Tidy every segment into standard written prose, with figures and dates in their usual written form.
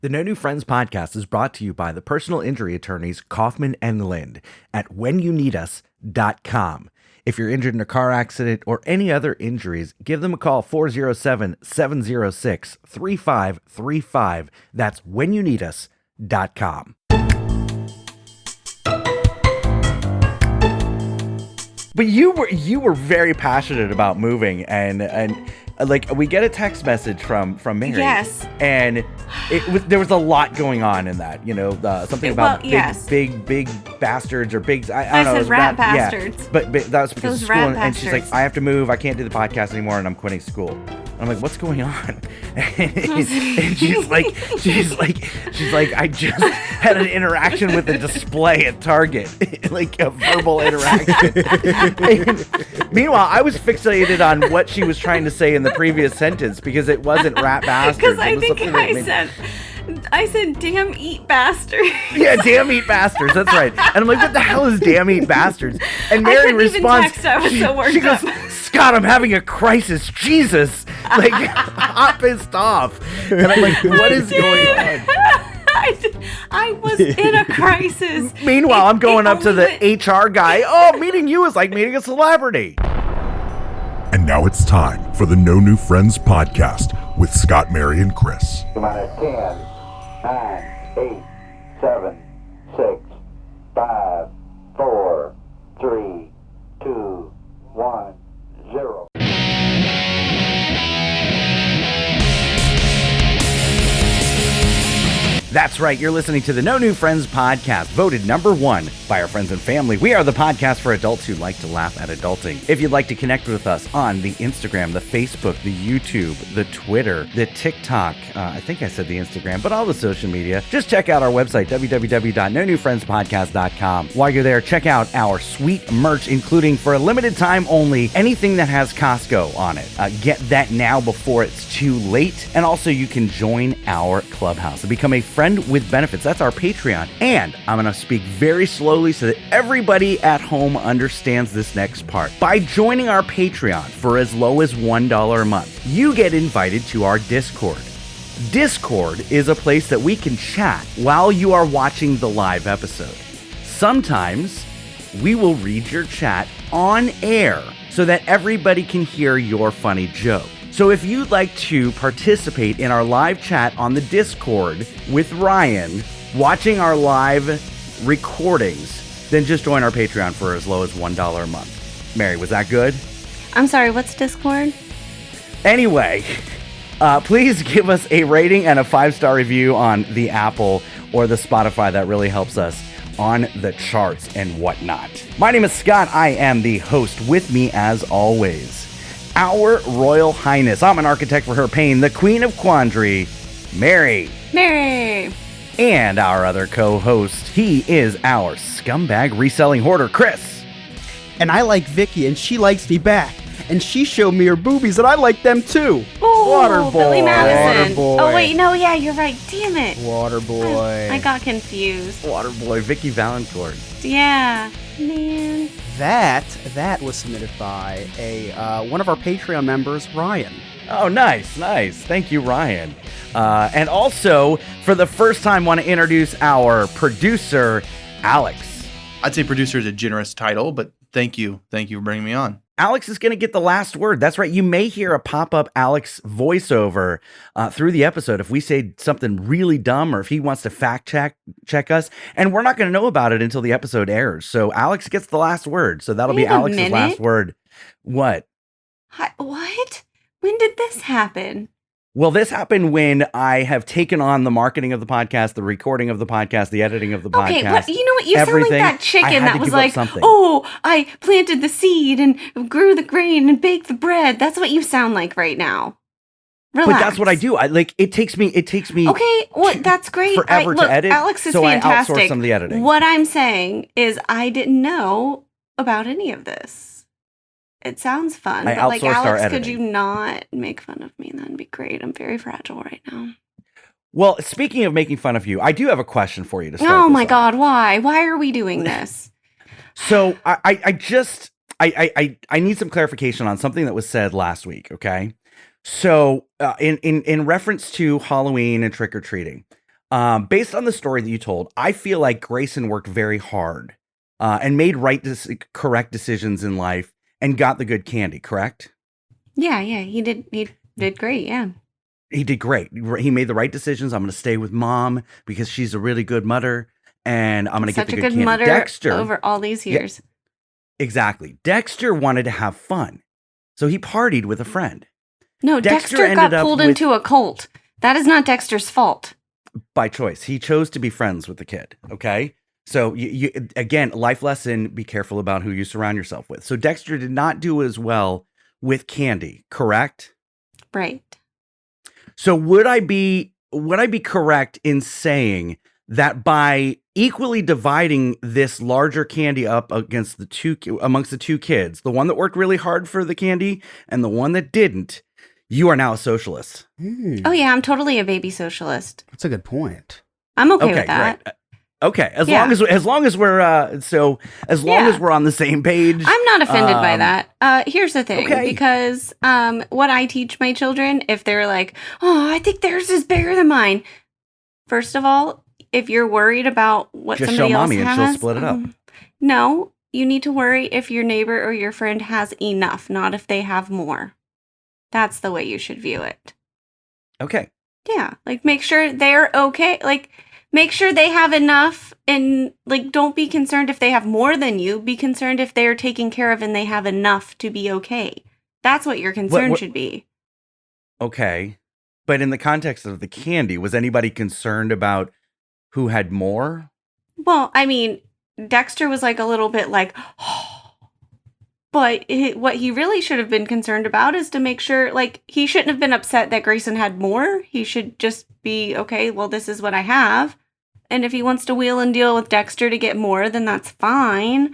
The No New Friends podcast is brought to you by the personal injury attorneys Kaufman and Lind at whenyouneedus.com. If you're injured in a car accident or any other injuries, give them a call 407-706-3535. That's whenyouneedus.com. But you were very passionate about moving and like we get a text message from Mary. Yes. And there was a lot going on in that, something about big bastards or big I don't know. Said rat bastards. Yeah. But that was because Those of school rat and she's like, bastards. I have to move, I can't do the podcast anymore and I'm quitting school. I'm like, what's going on? And she's like, I just had an interaction with a display at Target, like a verbal interaction. And meanwhile, I was fixated on what she was trying to say in the previous sentence because it wasn't rat bastards. Because I think I said, damn eat bastard. Yeah, damn eat bastards. That's right. And I'm like, what the hell is damn eat bastards? And Mary couldn't responds, even text, I was so worked she goes, up. Scott, I'm having a crisis. Jesus. Like, hot pissed off. And I'm like, what is going on? I was in a crisis. Meanwhile, I'm going up to the HR guy. Oh, meeting you is like meeting a celebrity. And now it's time for the No New Friends podcast with Scott, Mary, and Chris. Come on, 10, 9, 8, 7, 6, 5, 4, 3, 2, 1, 0. That's right. You're listening to the No New Friends podcast, voted number 1 by our friends and family. We are the podcast for adults who like to laugh at adulting. If you'd like to connect with us on the Instagram, the Facebook, the YouTube, the Twitter, the TikTok, I think I said the Instagram, but all the social media, just check out our website, www.nonewfriendspodcast.com. While you're there, check out our sweet merch, including for a limited time only, anything that has Costco on it. Get that now before it's too late. And also you can join our clubhouse and become a friend with benefits. That's our Patreon. And I'm going to speak very slowly so that everybody at home understands this next part. By joining our Patreon for as low as $1 a month, you get invited to our Discord. Discord is a place that we can chat while you are watching the live episode. Sometimes we will read your chat on air so that everybody can hear your funny joke. So if you'd like to participate in our live chat on the Discord with Ryan, watching our live recordings, then just join our Patreon for as low as $1 a month. Mary, was that good? I'm sorry, what's Discord? Anyway, please give us a rating and a 5-star review on the Apple or the Spotify. That really helps us on the charts and whatnot. My name is Scott. I am the host. With me, as always, our Royal Highness, I'm an architect for her pain, the Queen of Quandary, Mary. And our other co-host, he is our scumbag reselling hoarder, Chris. And I like Vicky, and she likes me back. And she showed me her boobies, and I like them too. Oh, Waterboy. Billy Madison. Waterboy. Oh, wait, no, yeah, you're right. Damn it. Waterboy. I got confused. Waterboy, Vicky Valancourt. Yeah. Man. That was submitted by one of our Patreon members, Ryan. Oh, nice. Thank you, Ryan. And also, for the first time, want to introduce our producer, Alex. I'd say producer is a generous title, but thank you for bringing me on. Alex is going to get the last word. That's right. You may hear a pop-up Alex voiceover through the episode if we say something really dumb or if he wants to fact check us. And we're not going to know about it until the episode airs. So Alex gets the last word. So that'll be Alex's last word. What? What? When did this happen? Well, this happened when I have taken on the marketing of the podcast, the recording of the podcast, the editing of the podcast. Okay, but you know what? You sound like everything. that chicken I had that to was give up like, something. oh, I planted the seed and grew the grain and baked the bread. That's what you sound like right now. Relax. But that's what I do. It takes me. Okay, well, that's great. Forever to edit. Alex is so fantastic. I outsource some of the editing. What I'm saying is I didn't know about any of this. It sounds fun, I but like, outsourced our Alex, could editing. you not make fun of me? That'd be great. I'm very fragile right now. Well, speaking of making fun of you, I do have a question for you to start. Oh this my off. God, why? Why are we doing this? So I need some clarification on something that was said last week. Okay, so in reference to Halloween and trick or treating, Based on the story that you told, I feel like Grayson worked very hard and made correct decisions in life and got the good candy, correct? Yeah, he did great, yeah. He did great. He made the right decisions. I'm going to stay with mom because she's a really good mother, and I'm going to get the good candy. Such a good mother Dexter, over all these years. Yeah, exactly. Dexter wanted to have fun, so he partied with a friend. No, Dexter got pulled into a cult. That is not Dexter's fault. By choice. He chose to be friends with the kid, okay? So, you again, life lesson, be careful about who you surround yourself with. So Dexter did not do as well with candy, correct? Right. So would I be correct in saying that by equally dividing this larger candy up amongst the two kids, the one that worked really hard for the candy and the one that didn't, you are now a socialist? Oh yeah, I'm totally a baby socialist. That's a good point. I'm okay with that. Great. Okay, as long as we're as we're on the same page. I'm not offended by that. Here's the thing, okay. because what I teach my children, if they're like, "Oh, I think theirs is bigger than mine," first of all, if you're worried about what just somebody show else mommy has, and she'll split it up. No, you need to worry if your neighbor or your friend has enough, not if they have more. That's the way you should view it. Okay. Yeah, like make sure they're okay. Like make sure they have enough, and like don't be concerned if they have more than you. Be concerned if they're taken care of and they have enough to be okay. That's what your concern should be. Okay. But in the context of the candy, was anybody concerned about who had more? Well, I mean, Dexter was like a little bit like, but what he really should have been concerned about is to make sure, like, he shouldn't have been upset that Grayson had more. He should just be, okay, well, this is what I have. And if he wants to wheel and deal with Dexter to get more, then that's fine.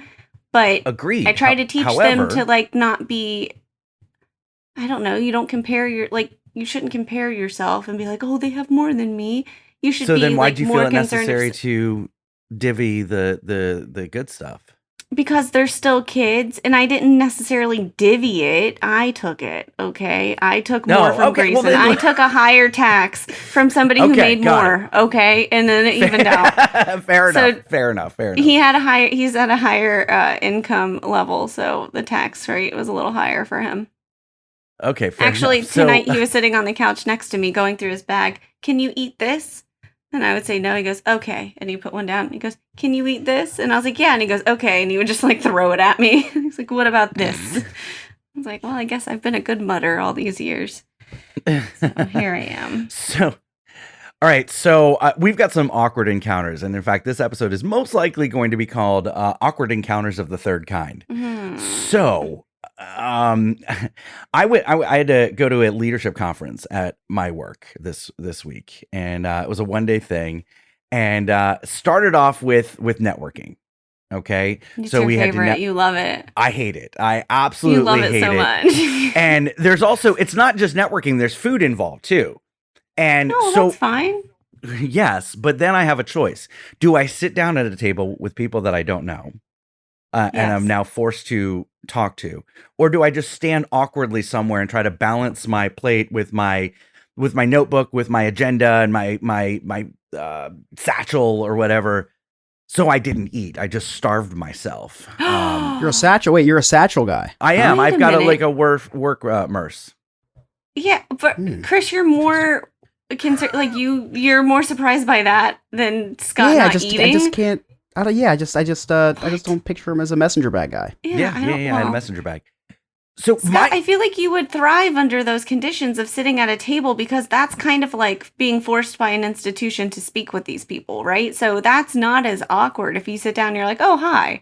But agreed. I try to teach them to, like, not be, I don't know, you don't compare you shouldn't compare yourself and be like, oh, they have more than me. You should be, so then why like, do you more feel it concerned necessary to divvy the good stuff? Because they're still kids, and I didn't necessarily divvy it. I took it, okay? I took more from Grayson. Well, I took a higher tax from somebody who made more, okay? And then it evened out. Fair enough. He's at a higher income level, so the tax rate was a little higher for him. Okay, fair Actually, enough. tonight he was sitting on the couch next to me going through his bag. Can you eat this? And I would say no. He goes, okay. And he put one down. He goes, can you eat this? And I was like, yeah. And he goes, okay. And he would just like throw it at me. He's like, what about this? I was like, well, I guess I've been a good mutter all these years. So here I am. So, all right. So we've got some awkward encounters. And in fact, this episode is most likely going to be called Awkward Encounters of the Third Kind. Mm-hmm. So I had to go to a leadership conference at my work this week, and it was a one-day thing, and started off with networking. Okay, it's so your we favorite. had to you love it. I hate it. I absolutely you love it hate so it. much. And there's also, it's not just networking. There's food involved too, and no, so that's fine. Yes, but then I have a choice. Do I sit down at a table with people that I don't know? And I'm now forced to talk to, or do I just stand awkwardly somewhere and try to balance my plate with my notebook, with my agenda, and my satchel or whatever? So I didn't eat. I just starved myself. You're a satchel. Wait, you're a satchel guy. I am. Wait I've a got minute. a work Merce. Yeah, but Chris, you're more concerned. Like you're more surprised by that than Scott not eating. I just can't. I just don't picture him as a messenger bag guy. Yeah. I had a messenger bag. So Scott, I feel like you would thrive under those conditions of sitting at a table, because that's kind of like being forced by an institution to speak with these people, right? So that's not as awkward if you sit down and you're like, oh, hi.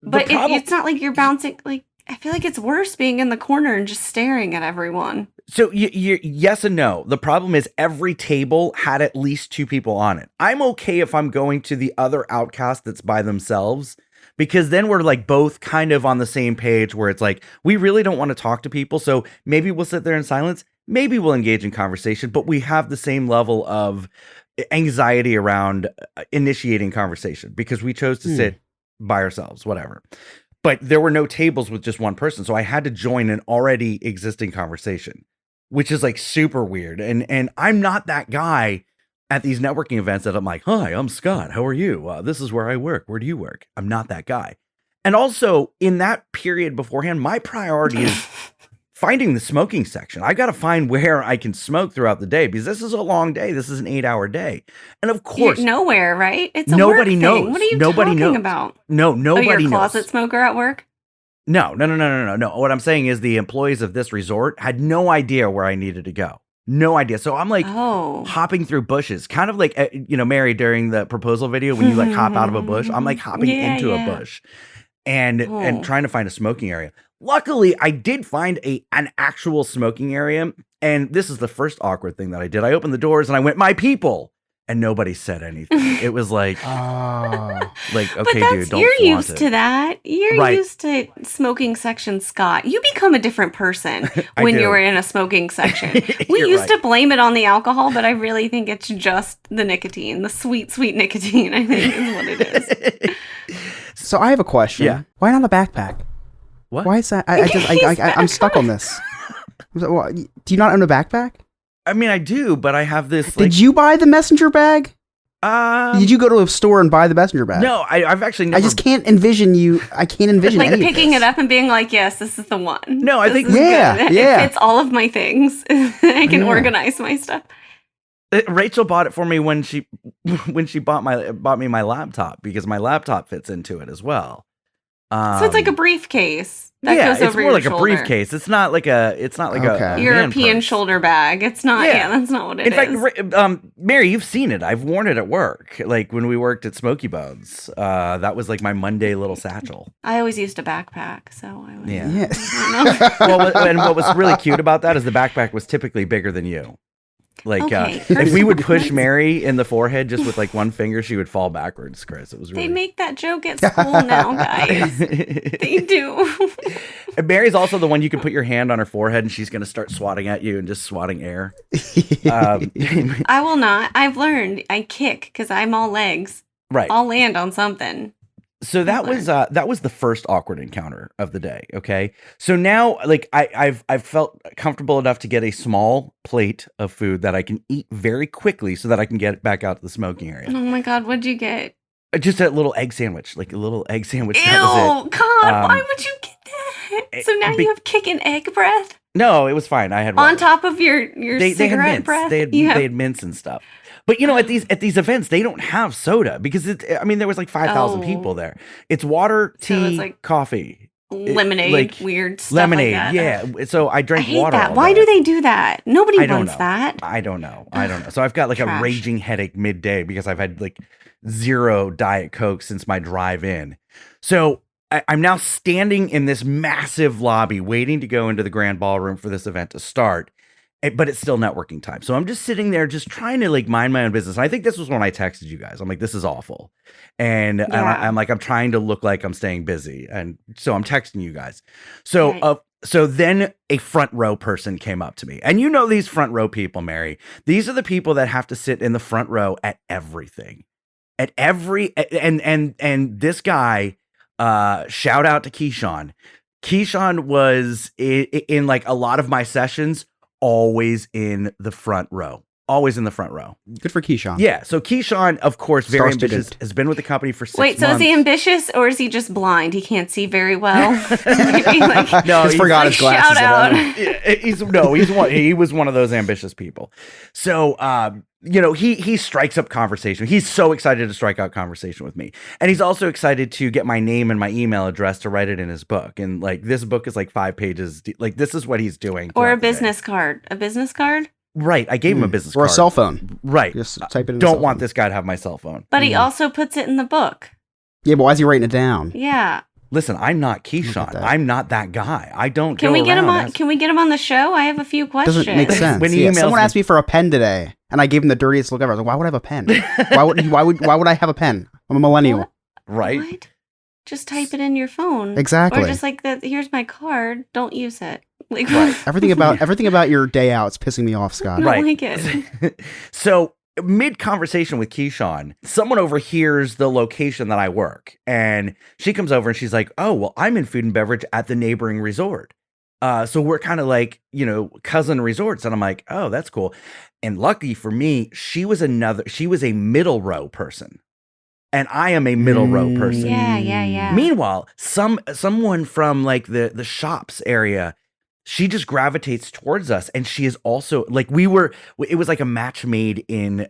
But it's not like you're bouncing. Like, I feel like it's worse being in the corner and just staring at everyone. So yes and no. The problem is every table had at least two people on it. I'm okay if I'm going to the other outcast that's by themselves, because then we're like both kind of on the same page where it's like, we really don't want to talk to people. So maybe we'll sit there in silence. Maybe we'll engage in conversation, but we have the same level of anxiety around initiating conversation because we chose to sit by ourselves, whatever. But there were no tables with just one person. So I had to join an already existing conversation, which is like super weird. And I'm not that guy. at these networking events that I'm like, hi, I'm Scott. How are you? This is where I work. Where do you work? I'm not that guy. And also in that period beforehand, my priority is finding the smoking section. I got to find where I can smoke throughout the day because this is a long day. This is an 8-hour day. And of course, You're nowhere, right? It's a nobody work knows. thing. What are you Nobody talking knows. about? No, nobody you're a knows. closet smoker at work? No. What I'm saying is the employees of this resort had no idea where I needed to go. No idea. So I'm like hopping through bushes, kind of like, Mary, during the proposal video, when you like hop out of a bush, I'm like hopping into a bush and trying to find a smoking area. Luckily, I did find an actual smoking area. And this is the first awkward thing that I did. I opened the doors and I went, my people. And nobody said anything. It was like, like, okay, dude, don't You're flaunt used it. to that. You're used to smoking section, Scott. You become a different person when you were in a smoking section. We used to blame it on the alcohol, but I really think it's just the nicotine, the sweet, sweet nicotine, I think is what it is. So I have a question. Yeah. Why not a backpack? What? Why is that? I'm stuck on this. Do you not own a backpack? I mean, I do, but I have this. Did you buy the messenger bag? Did you go to a store and buy the messenger bag? No, I've actually never. I just can't envision you. I can't envision like any of picking this. it up and being like, yes, this is the one. No, I think This is Yeah, good. yeah. It fits all of my things. I can Yeah. organize my stuff. Rachel bought it for me when she bought me my laptop because my laptop fits into it as well. So it's like a briefcase that yeah, goes over it's more your like shoulder. a briefcase. It's not like a Okay. European purse. shoulder bag. It's not. Yeah. Yeah, that's not what it is. In fact, Mary, you've seen it. I've worn it at work, like when we worked at Smoky Bones. That was like my Monday little satchel. I always used a backpack, so I would. Yeah. Yeah. Well, and what was really cute about that is the backpack was typically bigger than you. Like, Okay, if we would push first- Mary in the forehead just with like one finger, she would fall backwards, Chris. It was really. They make that joke at school now, guys. They do. And Mary's also the one you can put your hand on her forehead and she's going to start swatting at you and just swatting air. I will not. I've learned. I kick because I'm all legs. Right. I'll land on something. So that was the first awkward encounter of the day. Okay. So now, like, I've felt comfortable enough to get a small plate of food that I can eat very quickly so that I can get it back out to the smoking area. Oh my God, what'd you get? Just a little egg sandwich, like a little egg sandwich. Ew, That was it. God, why would you get that? So now you have kicking egg breath No, it was fine. I had on water. top of your They had cigarette mints. breath. They had You have- they had mints and stuff. But you know, at these events, they don't have soda because there was like 5,000 Oh. people there. It's water, So it's tea, like coffee, lemonade, like, weird stuff lemonade. like that. Yeah. So I I drank hate water. that. all Why day. do they do that? Nobody I don't wants know. that. I don't know. So I've got like a Trash. raging headache midday because I've had like 0 Diet Coke since my drive in. So I'm now standing in this massive lobby waiting to go into the grand ballroom for this event to start. But it's still networking time. So I'm just sitting there just trying to like mind my own business. And I think this was when I texted you guys. I'm like, this is awful. And I'm like, I'm trying to look like I'm staying busy. And so I'm texting you guys. So Right. so then a front row person came up to me. And you know these front row people, Mary. These are the people that have to sit in the front row at everything. At every and this guy, shout out to Keyshawn. Keyshawn was in like a lot of my sessions always in the front row. Always in the front row. Good for Keyshawn. Yeah. So Keyshawn, of course, very Star ambitious, student. has been with the company for 6 Wait, so months. is he ambitious or is he just blind? He can't see very well. Maybe, like, No, Just forgot his glasses. shout at out. home. he was one of those ambitious people. So he strikes up conversation. He's so excited to strike out conversation with me. And he's also excited to get my name and my email address to write it in his book. And like this book is like 5 pages. Like this is what he's doing. Or a throughout the day. business card. A business card? Right. I gave him a business Or card. a cell phone. Right. Just type it in. a Don't cell want phone. this guy to have my cell phone. But he also puts it in the book. Yeah, but why is he writing it down? Yeah. Listen, I'm not Look Keyshawn. at that. I'm not that guy. I don't Can go we get him around on as- can we get him on the show? I have a few questions. Doesn't make sense. When he emails Someone me- asked me for a pen today, and I gave him the dirtiest look ever. I was like, "Why would I have a pen? why would I have a pen? I'm a millennial." What? Right? What? Just type it in your phone. Exactly. Or just like that. Here's my card. Don't use it. Like Everything about your day out is pissing me off, I Scott. don't Right. like it. So mid conversation with Keyshawn, someone overhears the location that I work, and she comes over and she's like, "Oh, well, I'm in food and beverage at the neighboring resort." So we're kind of like, cousin resorts. And I'm like, oh, that's cool. And lucky for me, she was a middle row person. And I am a middle row person. Yeah. Meanwhile, someone from like the shops area, she just gravitates towards us, and she is also like it was like a match made in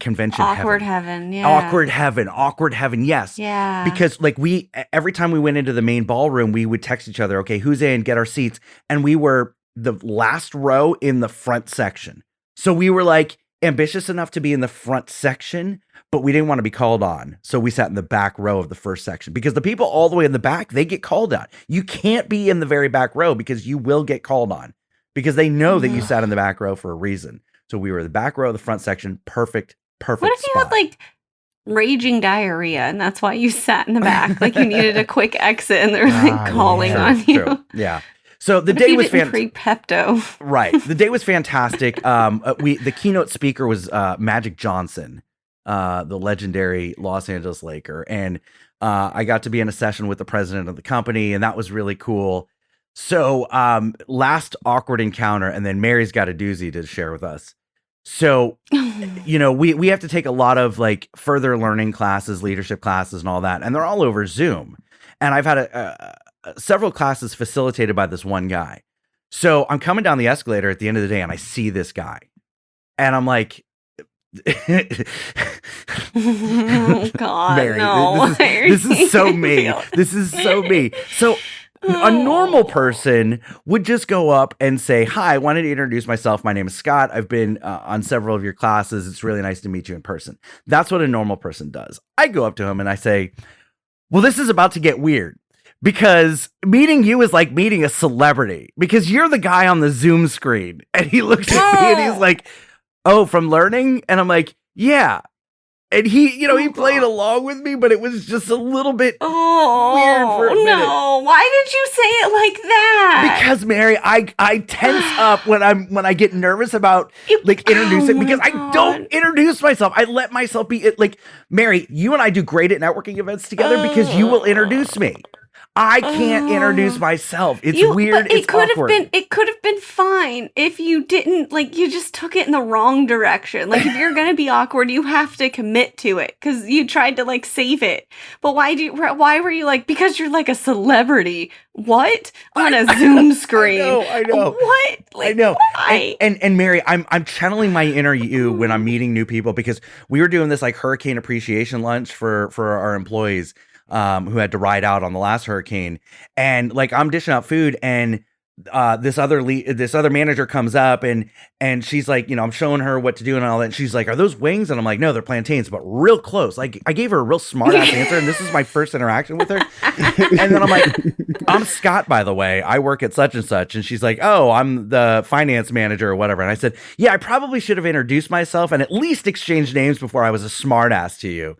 convention Awkward heaven. heaven. Yeah. Awkward heaven. Yes. Yeah. Because like every time we went into the main ballroom, we would text each other, okay, who's in, get our seats, and we were the last row in the front section. So we were like ambitious enough to be in the front section, but we didn't want to be called on. So we sat in the back row of the first section, because the people all the way in the back, they get called on. You can't be in the very back row because you will get called on, because they know that you sat in the back row for a reason. So we were the back row of the front section. Perfect What if you spot. had like raging diarrhea and that's why you sat in the back? Like you needed a quick exit and they were like calling on you. True. Yeah. So the What day if you was didn't fantastic. pre-Pepto. Right. The day was fantastic. The keynote speaker was Magic Johnson, the legendary Los Angeles Laker. And I got to be in a session with the president of the company, and that was really cool. So last awkward encounter, and then Mary's got a doozy to share with us. So, we have to take a lot of like further learning classes, leadership classes, and all that. And they're all over Zoom. And I've had several classes facilitated by this one guy. So I'm coming down the escalator at the end of the day, and I see this guy, and I'm like, Oh God, Mary, no. this is so me. This is so me. So a normal person would just go up and say, hi, I wanted to introduce myself. My name is Scott. I've been on several of your classes. It's really nice to meet you in person. That's what a normal person does. I go up to him and I say, well, this is about to get weird, because meeting you is like meeting a celebrity, because you're the guy on the Zoom screen. And he looks at me and he's like, oh, from Learning? And I'm like, yeah. And he played along with me, but it was just a little bit weird for a minute. No, why did you say it like that? Because Mary, I tense up when I get nervous about introducing, because I don't introduce myself. I let myself be like, Mary, you and I do great at networking events together because you will introduce me. I can't introduce myself. It's weird. But it's awkward. It could have been fine if you didn't, like, you just took it in the wrong direction. Like, if you're gonna be awkward, you have to commit to it, because you tried to like save it. But why were you like, because you're like a celebrity? What? On a Zoom screen? I know. What? Like, I know. Why? And Mary, I'm channeling my inner you when I'm meeting new people, because we were doing this like hurricane appreciation lunch for our employees who had to ride out on the last hurricane, and like I'm dishing out food, and this other manager comes up, and she's like, I'm showing her what to do and all that. And she's like, are those wings? And I'm like, no, they're plantains, but real close. Like I gave her a real smart ass answer, and this is my first interaction with her. And then I'm like, I'm Scott, by the way. I work at such and such. And she's like, oh, I'm the finance manager or whatever. And I said, yeah, I probably should have introduced myself and at least exchanged names before I was a smart ass to you.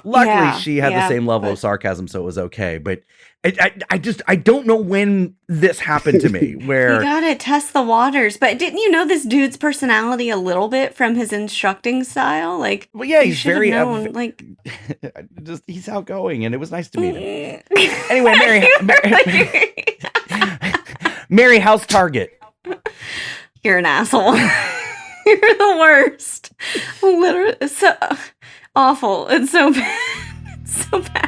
Luckily, she had the same level of sarcasm, so it was okay. But I don't know when this happened to me, where you gotta test the waters. But didn't you know this dude's personality a little bit from his instructing style? Like, well, yeah, you he's should have very known, like, he's outgoing, and it was nice to meet him. Anyway, Mary, how's Target? You're an asshole. You're the worst. Literally, it's so awful. It's so bad. It's so bad.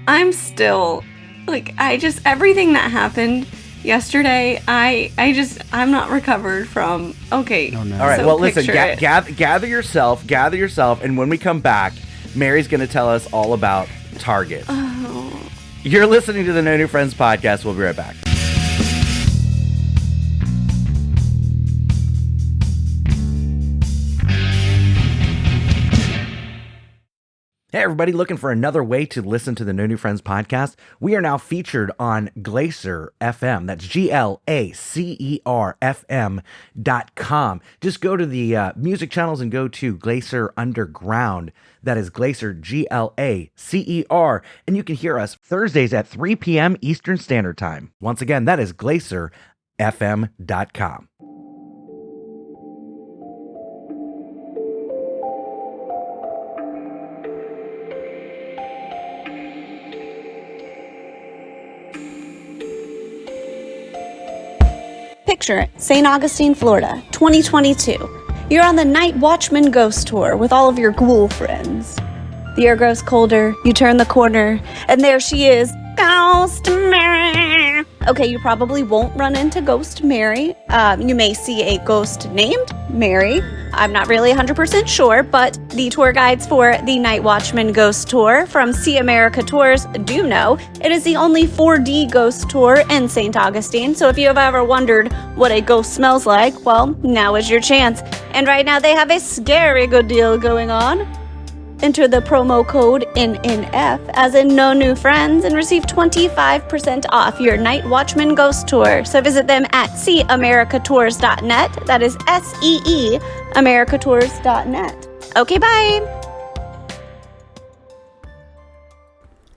I'm still like, everything that happened yesterday, I'm not recovered from. Okay. Oh, no. All right. So Well, listen. picture it. Gather yourself. And when we come back, Mary's going to tell us all about Target. Oh. You're listening to the No New Friends podcast. We'll be right back. Hey, everybody, looking for another way to listen to the No New Friends podcast? We are now featured on Glacier FM. That's GLACER FM.com. Just go to the music channels and go to Glacier Underground. That is Glacier, GLACER. And you can hear us Thursdays at 3 p.m. Eastern Standard Time. Once again, that is GlacierFM.com. Picture it, St. Augustine, Florida, 2022. You're on the Night Watchman Ghost Tour with all of your ghoul friends. The air grows colder, you turn the corner, and there she is, Ghost Mary. Okay, you probably won't run into Ghost Mary. You may see a ghost named Mary. I'm not really 100% sure, but the tour guides for the Night Watchman Ghost Tour from See America Tours do know it is the only 4D ghost tour in St. Augustine. So if you have ever wondered what a ghost smells like, well, now is your chance. And right now they have a scary good deal going on. Enter the promo code NNF, as in no new friends, and receive 25% off your Night Watchman Ghost Tour. So visit them at seeamericatours.net. That is SEE americatours.net. Okay, bye.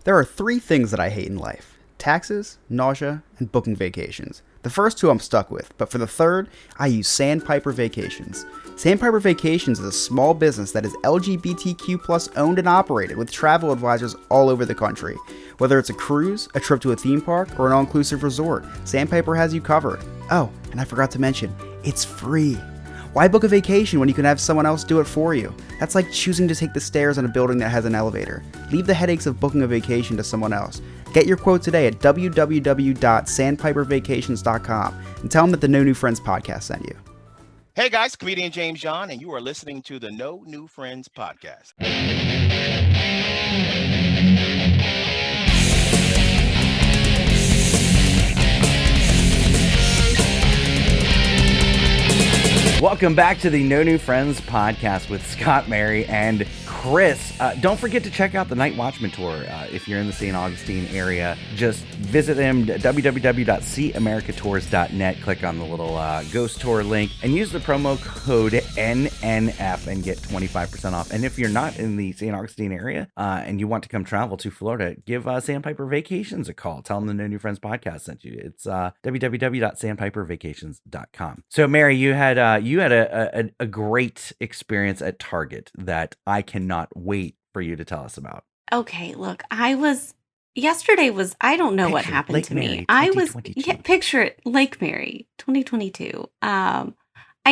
There are 3 things that I hate in life: taxes, nausea, and booking vacations. The first 2 I'm stuck with, but for the third, I use Sandpiper Vacations. Sandpiper Vacations is a small business that is LGBTQ+ owned and operated with travel advisors all over the country. Whether it's a cruise, a trip to a theme park, or an all-inclusive resort, Sandpiper has you covered. Oh, and I forgot to mention, it's free. Why book a vacation when you can have someone else do it for you? That's like choosing to take the stairs in a building that has an elevator. Leave the headaches of booking a vacation to someone else. Get your quote today at www.sandpipervacations.com and tell them that the No New Friends podcast sent you. Hey guys, comedian James John, and you are listening to the No New Friends podcast. Welcome back to the No New Friends podcast with Scott, Mary, and Chris. Don't forget to check out the Night Watchman Tour. If you're in the St. Augustine area, just visit them, www.seeamericatours.net. Click on the little ghost tour link and use the promo code NNF and get 25% off. And if you're not in the St. Augustine area and you want to come travel to Florida, give Sandpiper Vacations a call. Tell them the No New Friends podcast sent you. It's www.sandpipervacations.com. So, Mary, you had a great experience at Target that I cannot wait for you to tell us about. Okay, look, yesterday was, I don't know what Picture happened Lake to me. Mary I was, 2022. picture it, Lake Mary, 2022. I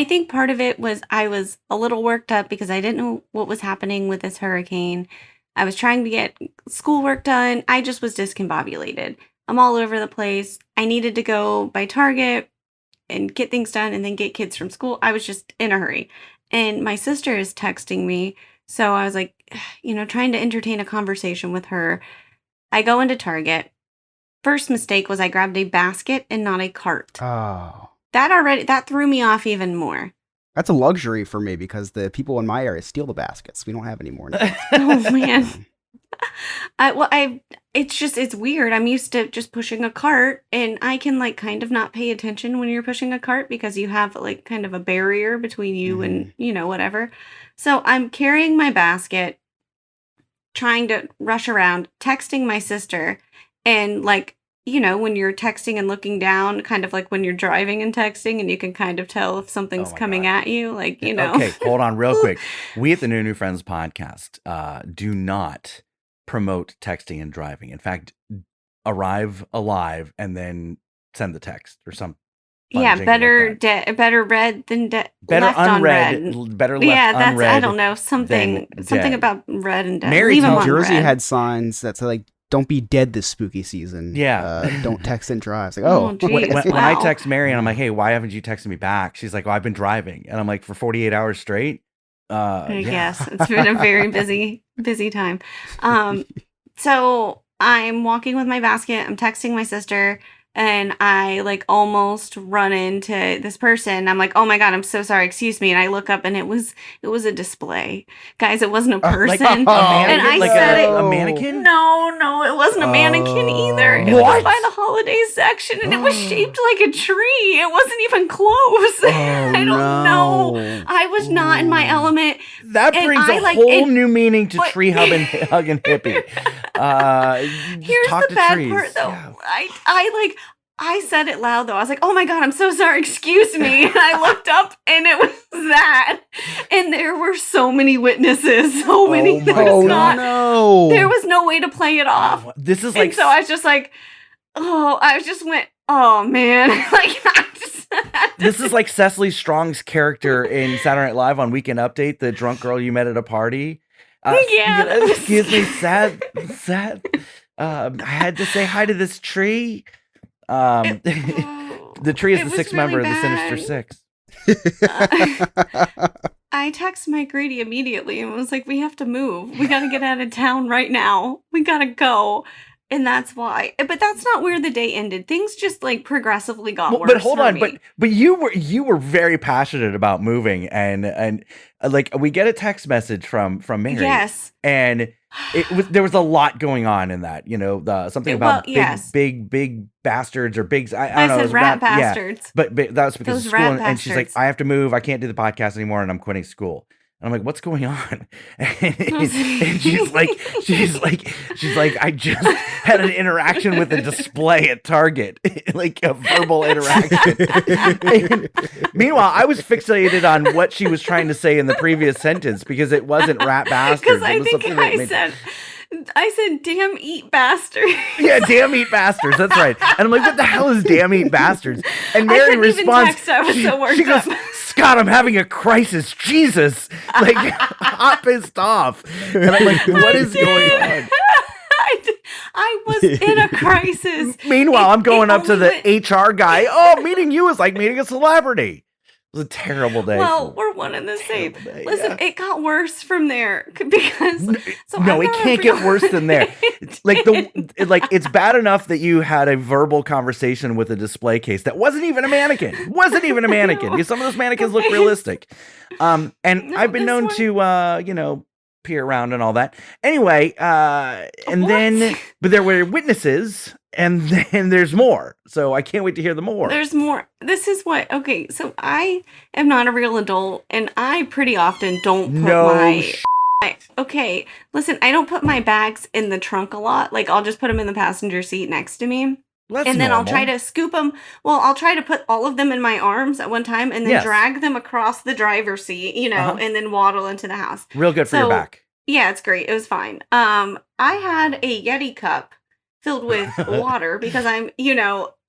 think part of it was I was a little worked up because I didn't know what was happening with this hurricane. I was trying to get schoolwork done. I just was discombobulated. I'm all over the place. I needed to go by Target and get things done and then get kids from school. I was just in a hurry. And my sister is texting me. So I was like, trying to entertain a conversation with her. I go into Target. First mistake was I grabbed a basket and not a cart. Oh. That threw me off even more. That's a luxury for me because the people in my area steal the baskets. We don't have any more now. Oh, man. It's weird. I'm used to just pushing a cart, and I can kind of not pay attention when you're pushing a cart because you have kind of a barrier between you and whatever. So I'm carrying my basket, trying to rush around, texting my sister, and when you're texting and looking down, kind of like when you're driving and texting, and you can kind of tell if something's coming at you, Okay, hold on real quick. We at the No New Friends podcast do not promote texting and driving. In fact, arrive alive and then send the text or some. Yeah, better read than better left unread, unread. better left unread. I don't know, something dead. about read and dead. Mary, Leave 'em New on Jersey red. had signs that said "Don't be dead this spooky season." Yeah. Don't text and drive. It's like, Oh, geez. When I Wow. text Mary and I'm like, hey, why haven't you texted me back? She's like, well, I've been driving. And I'm like, for 48 hours straight? I Yeah. guess it's been a very busy time. So I'm walking with my basket. I'm texting my sister, and I almost run into this person. I'm like, oh my God, I'm so sorry. Excuse me. And I look up, and it was a display. Guys, it wasn't a person. Like a mannequin? And I Like said it. a mannequin? No, it wasn't a mannequin either. It was What? by the holiday section, and it was shaped like a tree. It wasn't even close. I don't know. I was not in my element. That And brings I, a whole new meaning to but- tree hug and hippie. Here's talk the to bad trees. part, though. Yeah. I said it loud, though. I was like, oh my God, I'm so sorry. Excuse me. And I looked up, and it was that. And there were so many witnesses. So many. my There was not. no! There was no way to play it off. This is And so I was just like, I just went, oh man. This is like Cecily Strong's character in Saturday Night Live on Weekend Update, the drunk girl you met at a party. Yeah, that was- Excuse me, sad. I had to say hi to this tree. The tree is It the was sixth really member of the bad. Sinister Six. I texted Mike Grady immediately and was like, we have to move. We got to get out of town right now. We got to go. And that's why. But that's not where the day ended. Things just like progressively got worse. But hold for on, me. but you were very passionate about moving, and like we get a text message from Mary. Yes. And there was a lot going on in that, something about big bastards or big. I don't know. it said was rat about- yeah. bastards. But that was because Those of school, rat and she's like, bastards. I have to move. I can't do the podcast anymore, and I'm quitting school. And I'm like, what's going on? And she's like, I just had an interaction with a display at Target, like a verbal interaction. And meanwhile, I was fixated on what she was trying to say in the previous sentence because it wasn't rat bastards. Because It I was think something that I said, damn eat bastard. yeah, damn eat bastards. That's right. And I'm like, what the hell is damn eat bastards? And I Mary couldn't even responds, text, I was so worked she goes, up. Scott, I'm having a crisis. Jesus. Like, I'm pissed off. And I'm like, what is going on? I was in a crisis. Meanwhile, I'm going up to only the HR guy. Oh, meeting you is like meeting a celebrity. It was a terrible day. Well, we're one and the same. Terrible day, Listen, yeah. it got worse from there because so No, I'm it not can't a get real- worse than there. It's bad enough that you had a verbal conversation with a display case that wasn't even a mannequin. Wasn't even a mannequin. Because some of those mannequins look Okay. realistic. And No, I've been this known one- to peer around and all that. Anyway, and What? then but there were witnesses, and then there's more. So I can't wait to hear the more. There's more. This is what. Okay, so I am not a real adult, and I pretty often don't put No my. Okay, listen, I don't put my bags in the trunk a lot. Like I'll just put them in the passenger seat next to me. That's And then I'll normal. try to scoop them. Well, I'll try to put all of them in my arms at one time and then Yes. drag them across the driver's seat, Uh-huh. and then waddle into the house. Real good for your So- back. Yeah, it's great. It was fine. I had a Yeti cup filled with water because I'm,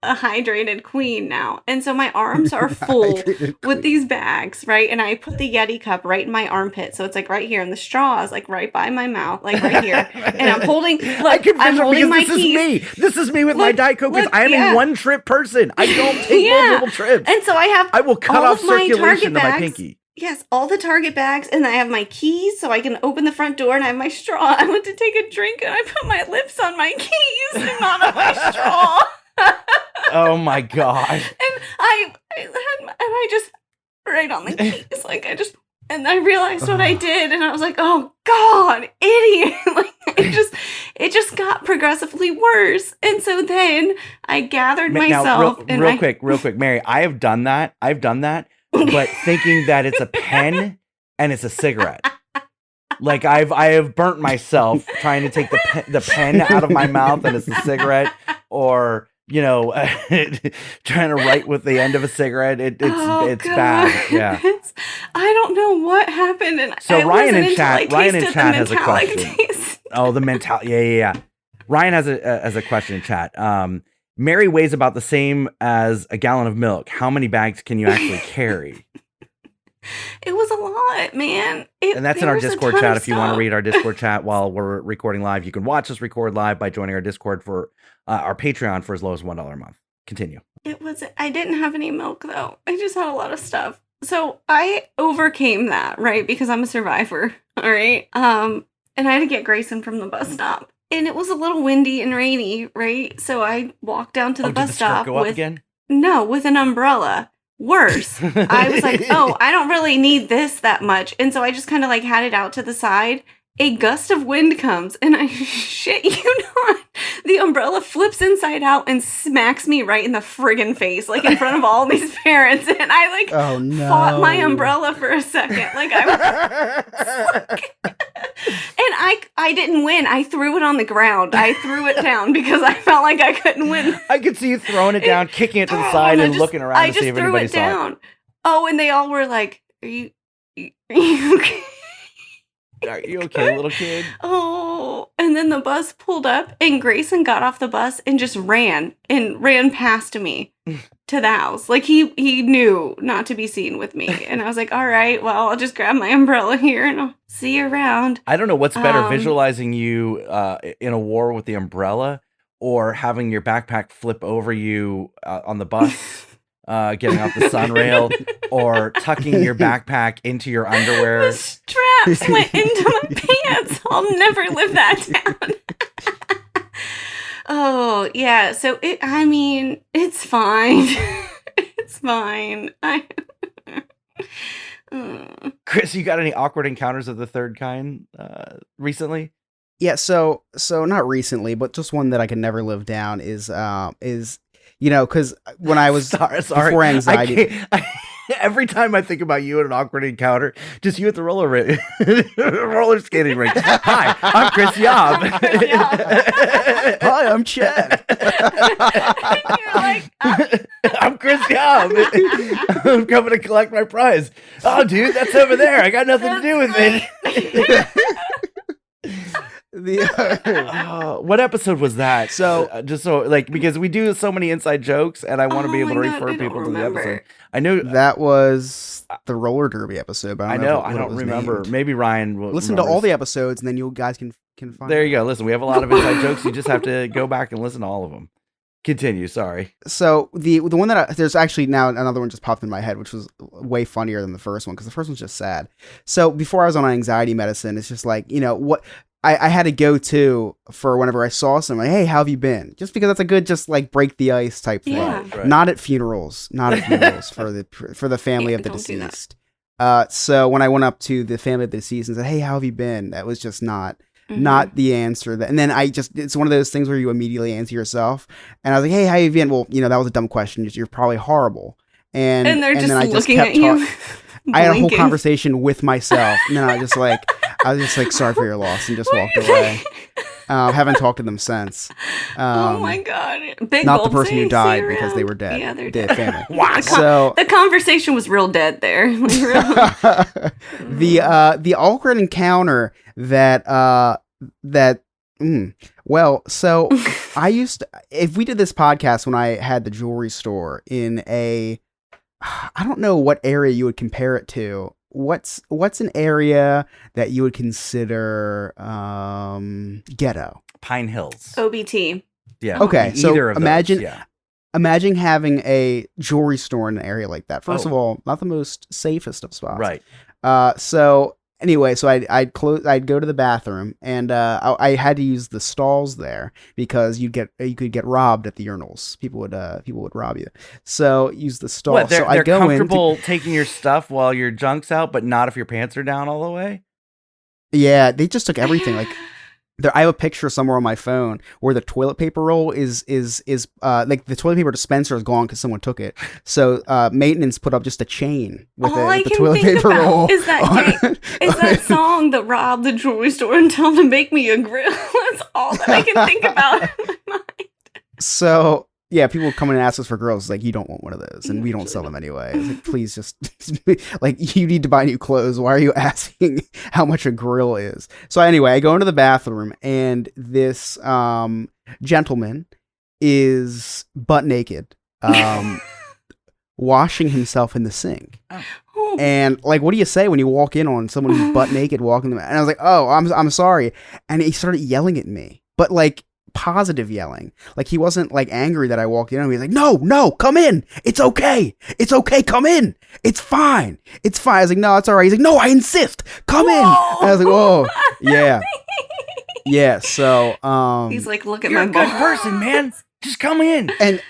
a hydrated queen now. And so my arms are full with these bags, right? And I put the Yeti cup right in my armpit. So it's like right here. And the straw is like right by my mouth, like right here. And I'm holding, I look, can I'm vision holding because my this keys. is me. This is me with my Look, Diet Coke because look, I am yeah. a one trip person. I don't take Yeah. multiple trips. And so I have I will cut all off of my circulation Target to my bags. pinky. Yes, all the Target bags, and I have my keys so I can open the front door, and I have my straw. I went to take a drink, and I put my lips on my keys and not on my straw. Oh my god. And I just right on the keys, like and I realized what I did, and I was like, "Oh God, idiot!" Like it just got progressively worse, and so then I gathered myself. Now, and real quick, Mary. I have done that. But thinking that it's a pen and it's a cigarette. Like I have burnt myself trying to take the pen out of my mouth and it's a cigarette, or trying to write with the end of a cigarette. It's God. bad. Yeah. I don't know what happened, and So it Ryan wasn't in until chat- I Ryan in tasted the chat has a metallic question. taste. Oh, the mentality. Yeah. Ryan has a question in chat. Mary weighs about the same as a gallon of milk. How many bags can you actually carry? It was a lot, man. And that's in our there was a Discord ton chat. of If you want to stuff. read our Discord chat while we're recording live, you can watch us record live by joining our Discord for our Patreon for as low as $1 a month. Continue. I didn't have any milk though. I just had a lot of stuff. So I overcame that, right? Because I'm a survivor. All right. And I had to get Grayson from the bus stop. And it was a little windy and rainy, right? So I walked down to the Did bus the skirt stop go up with again? with an umbrella. Worse. I was like, oh, I don't really need this that much. And so I just kind of like had it out to the side. A gust of wind comes and I shit you not. The umbrella flips inside out and smacks me right in the friggin' face, like in front of all these parents. And I like Oh no. fought my umbrella for a second. Like and I didn't win. I threw it on the ground. I threw it down because I felt like I couldn't win. I could see you throwing it down, kicking it to the Oh, side, I and just- looking around I to just see if threw anybody it saw it. down. Oh, and they all were like, are you okay? Are you okay, little kid? Oh, and then the bus pulled up and Grayson got off the bus and just ran past me to the house. Like he knew not to be seen with me. And I was like, all right, well, I'll just grab my umbrella here and I'll see you around. I don't know what's better, Um, visualizing you in a war with the umbrella or having your backpack flip over you on the bus, getting off the sunrail, or tucking your backpack into your underwear. The straps went into my pants. I'll never live that down. Oh, yeah. So it's fine. It's fine. Chris, you got any awkward encounters of the third kind recently? Yeah, so not recently, but just one that I can never live down is because when I was Sorry. before anxiety. Every time I think about you in an awkward encounter, just you at the roller skating rink. Hi, I'm Chris Yob. Hi, I'm Chad. You're like, I'm Chris Yob. I'm coming to collect my prize. Oh, dude, that's over there. I got nothing to do with it. What episode was that? So Just so like, because we do so many inside jokes, and I want to be Oh able to my God, refer I don't people to the remember. episode. I know. that was the roller derby episode. But I I know. what I it don't was remember. named. Maybe Ryan will Listen to all remembers. the episodes, and then you guys can find. There you out. go. Listen, we have a lot of inside jokes. You just have to go back and listen to all of them. Continue. Sorry. So the one that there's actually now another one just popped in my head, which was way funnier than the first one because the first one's just sad. So before I was on anxiety medicine, it's just like what I had to go to for whenever I saw someone. Hey, how have you been? Just because that's a good just like break the ice type thing. Yeah. Right. Not at funerals. Not at funerals for the family Yeah, of the don't do that. deceased. So when I went up to the family of the deceased and said, "Hey, how have you been?" That was just not the answer. And then it's one of those things where you immediately answer yourself. And I was like, "Hey, how you been?" Well, that was a dumb question. You're probably horrible. And And they're then I just just looking kept at you. talking. I had a whole blinking. conversation with myself, and then I was just like, sorry for your loss, and just walked away. Haven't talked to them since. Oh my God. Big Not the gulp person who saying, died "See you because they around." were dead. Yeah, they're Dead dead. family. Wow. So The conversation was real dead there. Like, real- the awkward encounter so I used to, if we did this podcast when I had the jewelry store in I don't know what area you would compare it to. What's an area that you would consider ghetto? Pine Hills. OBT. Yeah. Okay, so either of those, imagine- yeah. Imagine having a jewelry store in an area like that. First Oh. of all, not the most safest of spots. Right. So anyway, so I'd go to the bathroom, and I had to use the stalls there because you could get robbed at the urinals. People would rob you. So use the stall. What? So They're I go comfortable taking your stuff while your junk's out, but not if your pants are down all the way. Yeah, they just took everything. Like I have a picture somewhere on my phone where the toilet paper roll is like the toilet paper dispenser is gone because someone took it. So maintenance put up just a chain with All I the can toilet think paper about roll. is that song that robbed the jewelry store and tell them to make me a grill. That's all that I can think about in my mind. So yeah, people come in and ask us for grills. It's like, you don't want one of those, and we don't sell them anyway. It's like, please just like, you need to buy new clothes. Why are you asking how much a grill is? So anyway, I go into the bathroom, and this gentleman is butt naked, washing himself in the sink. Oh, And like, what do you say when you walk in on someone who's butt naked walking them? And I was like, "Oh, I'm sorry." And he started yelling at me, but like positive yelling. Like, he wasn't like angry that I walked in. He was like, "No, come in. It's okay. Come in. It's fine. It's fine." I was like, "No, it's all right." He's like, "No, I insist. Come in." And I was like, "Whoa, yeah, yeah." So he's like, look at You're my a good balls. person, man. Just come in. and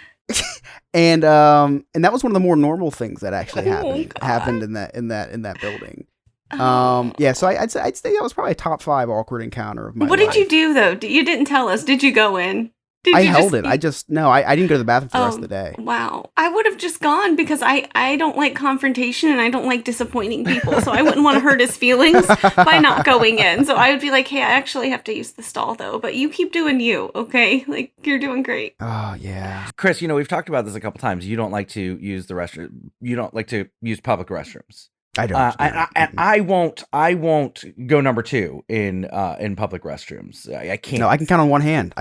and that was one of the more normal things that actually Oh, God. happened in that building. Oh. Yeah, so I'd say that was probably a top 5 awkward encounter of my What life. did you do though? You didn't tell us. Did you go in? Did I you held just- it. I didn't go to the bathroom for the rest of the day. Wow. I would have just gone because I don't like confrontation and I don't like disappointing people. So I wouldn't want to hurt his feelings by not going in. So I would be like, hey, I actually have to use the stall though. But you keep doing you, okay? Like, you're doing great. Oh yeah. Chris, we've talked about this a couple times. You don't like to use the restroom. You don't like to use public restrooms. I don't. I won't go number 2 in public restrooms. I can't. No, I can count on one hand.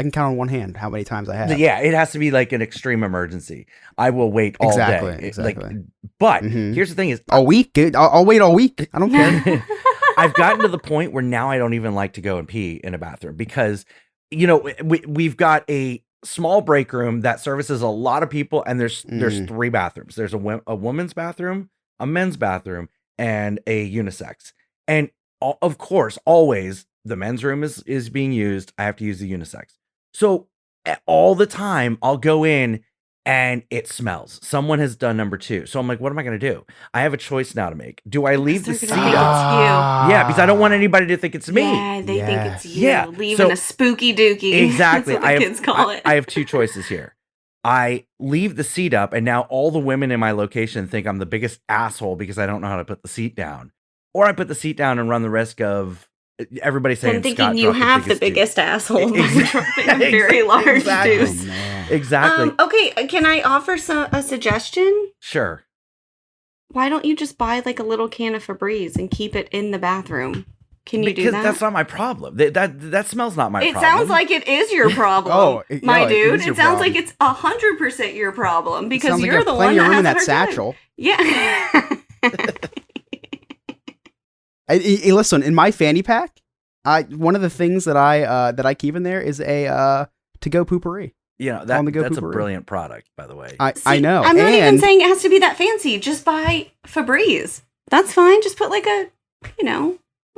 How many times I have. Yeah, it has to be like an extreme emergency. I will wait all day. Exactly. But here's the thing: is a week. I'll wait all week. I don't care. I've gotten to the point where now I don't even like to go and pee in a bathroom because, you know, we've got a small break room that services a lot of people, and there's 3 bathrooms. There's a woman's bathroom, a men's bathroom, and a unisex. And of course, always the men's room is being used. I have to use the unisex. So all the time I'll go in and it smells. Someone has done number 2. So I'm like, what am I going to do? I have a choice now to make. Do I leave the seat up? Yeah, because I don't want anybody to think it's me. Yeah, they think it's you. Yeah. Leaving a spooky dookie. Exactly. That's what the kids call it. I have 2 choices here. I leave the seat up, and now all the women in my location think I'm the biggest asshole because I don't know how to put the seat down. Or I put the seat down and run the risk of everybody saying I'm thinking Scott you dropped have the biggest asshole by dropping a very large Exactly. deuce. Exactly. Okay, can I offer a suggestion? Sure. Why don't you just buy like a little can of Febreze and keep it in the bathroom? Can you do that? Because that's not my problem. That smell's not my problem. It sounds like it is your problem, my dude. It It sounds like it's 100% your problem because like you're the one that room has in a that hard time. satchel. Yeah. Hey, listen, in my fanny pack, one of the things that I keep in there is a to-go poopery. You know, On the go that's a poopery. brilliant product, by the way. I know. I'm not even and saying it has to be that fancy. Just buy Febreze. That's fine. Just put like a,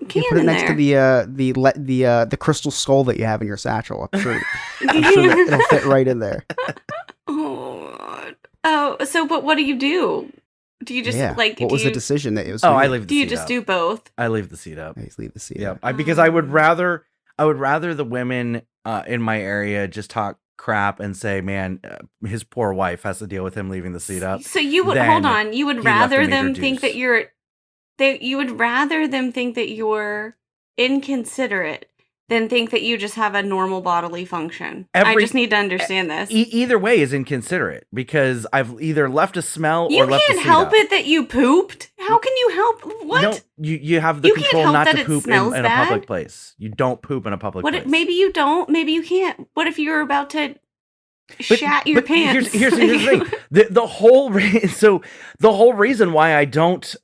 can you put it in next there. to the crystal skull that you have in your satchel. I'm sure it'll fit right in there. Oh, so but what do you do? Do you just like? What do was you, the decision that it was? Oh, for I you? leave the Do you seat just up. do both? I leave the seat up. I just leave the seat. Yeah, up. because I would rather the women in my area just talk crap and say, man, his poor wife has to deal with him leaving the seat up. So you would Then hold on. You would he left a rather major them think deuce. that you would rather them think that you're inconsiderate than think that you just have a normal bodily function. I just need to understand this. Either way is inconsiderate because I've either left a smell You or left the can't seat help up. it that you pooped. How can you help? What? No, you have the You can't control help not that to it poop smells in a bad? public place. You don't poop in a public place. Maybe you don't. Maybe you can't. What if you're about to shat your pants? Here's the thing. The whole reason why I don't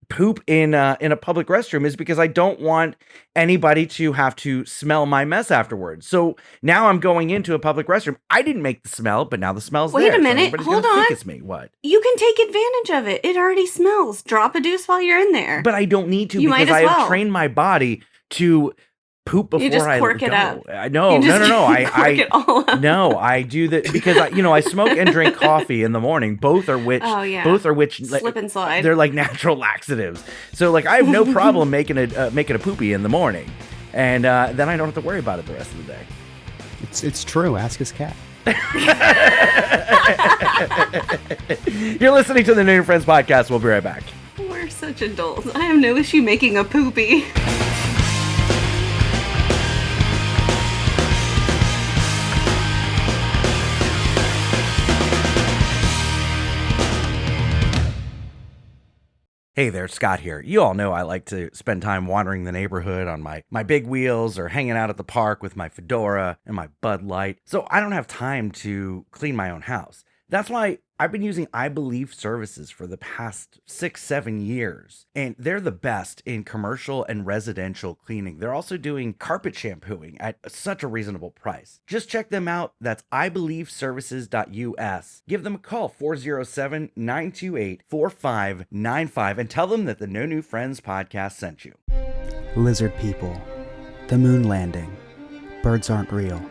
poop in a public restroom is because I don't want anybody to have to smell my mess afterwards. So now I'm going into a public restroom. I didn't make the smell, but now the smell's Wait there. a so minute. everybody's Hold gonna think on. it's me. What? You can take advantage of it. It already smells. Drop a deuce while you're in there. But I don't need to You might because as I have well. trained my body to poop before You just I cork go. it up. No. You just I cork it all up. No, I do that because I smoke and drink coffee in the morning. Both are which Slip and slide. they're like natural laxatives. So like I have no problem making a poopy in the morning, and then I don't have to worry about it the rest of the day. It's true. Ask his cat. You're listening to the New Friends podcast. We'll be right back. We're such adults. I have no issue making a poopy. Hey there, Scott here. You all know I like to spend time wandering the neighborhood on my big wheels or hanging out at the park with my fedora and my Bud Light. So I don't have time to clean my own house. That's why I've been using I Believe services for the past 6-7 years, and they're the best in commercial and residential cleaning. They're also doing carpet shampooing at such a reasonable price. Just check them out. That's ibelieveservices.us. Give them a call, 407-928-4595, and tell them that the No New Friends podcast sent you. Lizard people. The moon landing. Birds aren't real.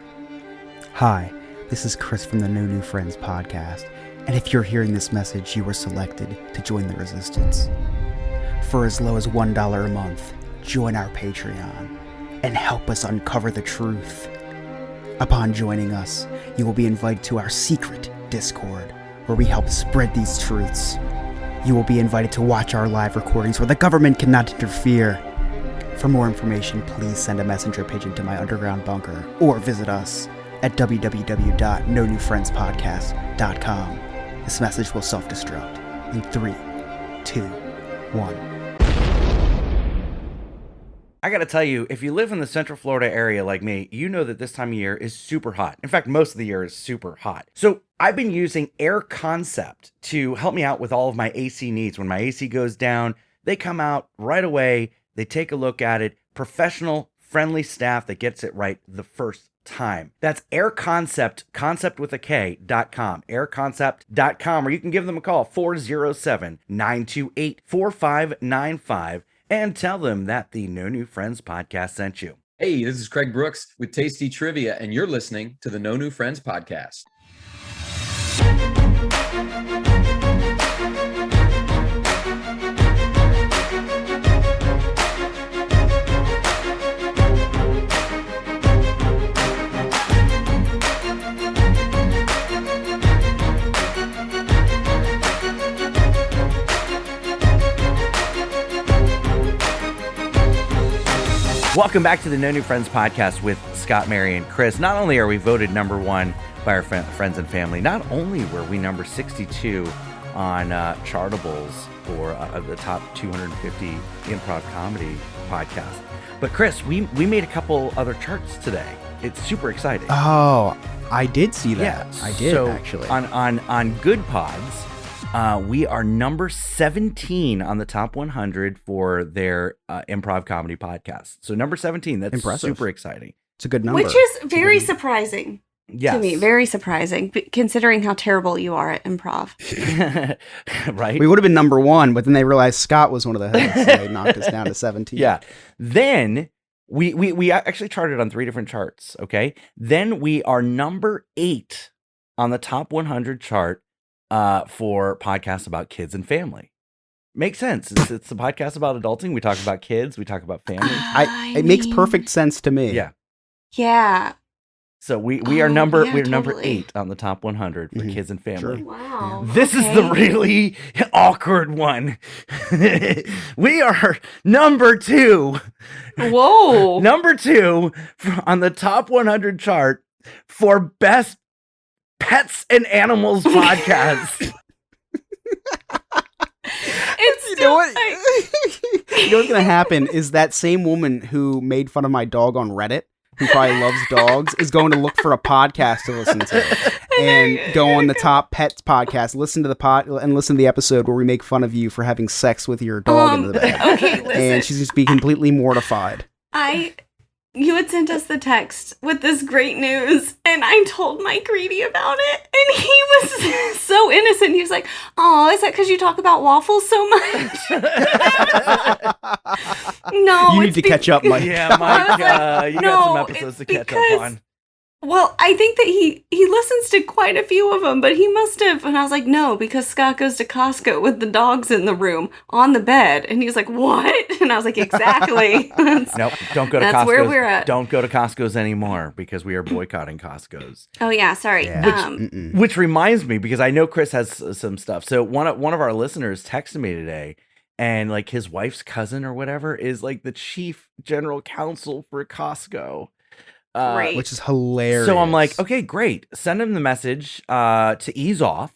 Hi, this is Chris from the No New Friends podcast. And if you're hearing this message, you were selected to join the resistance. For as low as $1 a month, join our Patreon and help us uncover the truth. Upon joining us, you will be invited to our secret Discord, where we help spread these truths. You will be invited to watch our live recordings where the government cannot interfere. For more information, please send a messenger pigeon to my underground bunker or visit us at www.nonewfriendspodcast.com. This message will self-destruct in 3, 2, 1. I got to tell you, if you live in the Central Florida area like me, you know that this time of year is super hot. In fact, most of the year is super hot. So I've been using Air Concept to help me out with all of my AC needs. When my AC goes down, they come out right away. They take a look at it. Professional, friendly staff that gets it right the first time. That's Air Concept, concept with a K.com, airconcept.com, or you can give them a call, 407-928-4595. And tell them that the No New Friends podcast sent you. Hey, this is Craig Brooks with Tasty Trivia, and you're listening to the No New Friends podcast. Welcome back to the No New Friends podcast with Scott, Mary, and Chris. Not only are we voted number one by our friends and family, not only were we number 62 on Chartables for the top 250 improv comedy podcast, but Chris, we made a couple other charts today. It's super exciting. Oh, I did see that. Yeah, I did, so actually. On Good Pods, we are number 17 on the top 100 for their improv comedy podcast. So number 17, that's impressive. Super exciting. It's a good number. Which is very surprising Yes. to me. Very surprising, considering how terrible you are at improv. Right? We would have been number one, but then they realized Scott was one of the hosts, and they knocked us down to 17. Yeah. Then we actually charted on 3 different charts, okay? Then we are number 8 on the top 100 chart for podcasts about kids and family. Makes sense. It's a podcast about adulting. We talk about kids. We talk about family. It makes perfect sense to me. Yeah. Yeah. So we are number yeah, we're number totally. 8 on the top 100 for kids and family. Sure. Wow. This is the really awkward one. We are number 2. Whoa. Number 2 on the top 100 chart for best pets and animals podcast. It's You know what? You know what's gonna happen is that same woman who made fun of my dog on Reddit, who probably loves dogs, is going to look for a podcast to listen to and go on the top pets podcast, listen to the episode where we make fun of you for having sex with your dog in the bed. Okay, listen. And she's just be completely mortified. You had sent us the text with this great news, and I told Mike Reedy about it, and he was so innocent. He was like, "Oh, is that because you talk about waffles so much?" No, You need to catch up, Mike. Yeah, Mike, I was like, you no, got some episodes it's to catch because- up on. Well, I think that he listens to quite a few of them, but he must have. And I was like, no, because Scott goes to Costco with the dogs in the room on the bed. And he was like, what? And I was like, exactly. Nope, don't go to That's Costco's. where we're at. Don't go to Costco's anymore because we are boycotting Costco's. Oh, yeah, sorry. Yeah. Which reminds me, because I know Chris has some stuff. So one of our listeners texted me today, and like his wife's cousin or whatever is like the chief general counsel for Costco. Great. Which is hilarious. So I'm like, okay, great. Send him the message to ease off.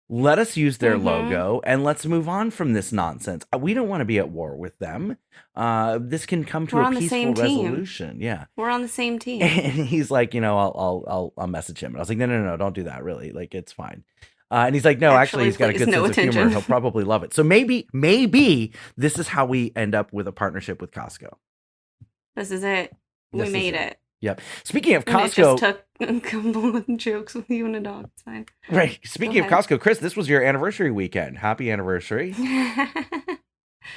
Let us use their logo and let's move on from this nonsense. We don't want to be at war with them. This can come to We're a on the peaceful same team. resolution. Yeah. We're on the same team. And he's like, I'll message him. And I was like, no, don't do that. Really, like it's fine. And he's like, no, actually he's got a please, good no sense of humor. attention. He'll probably love it. So maybe this is how we end up with a partnership with Costco. This is it. This We is made it. it. Yep. Speaking of And it just Costco, took a couple of jokes with you and a dog. It's fine. right? Speaking of ahead. Costco, Chris, this was your anniversary weekend. Happy anniversary!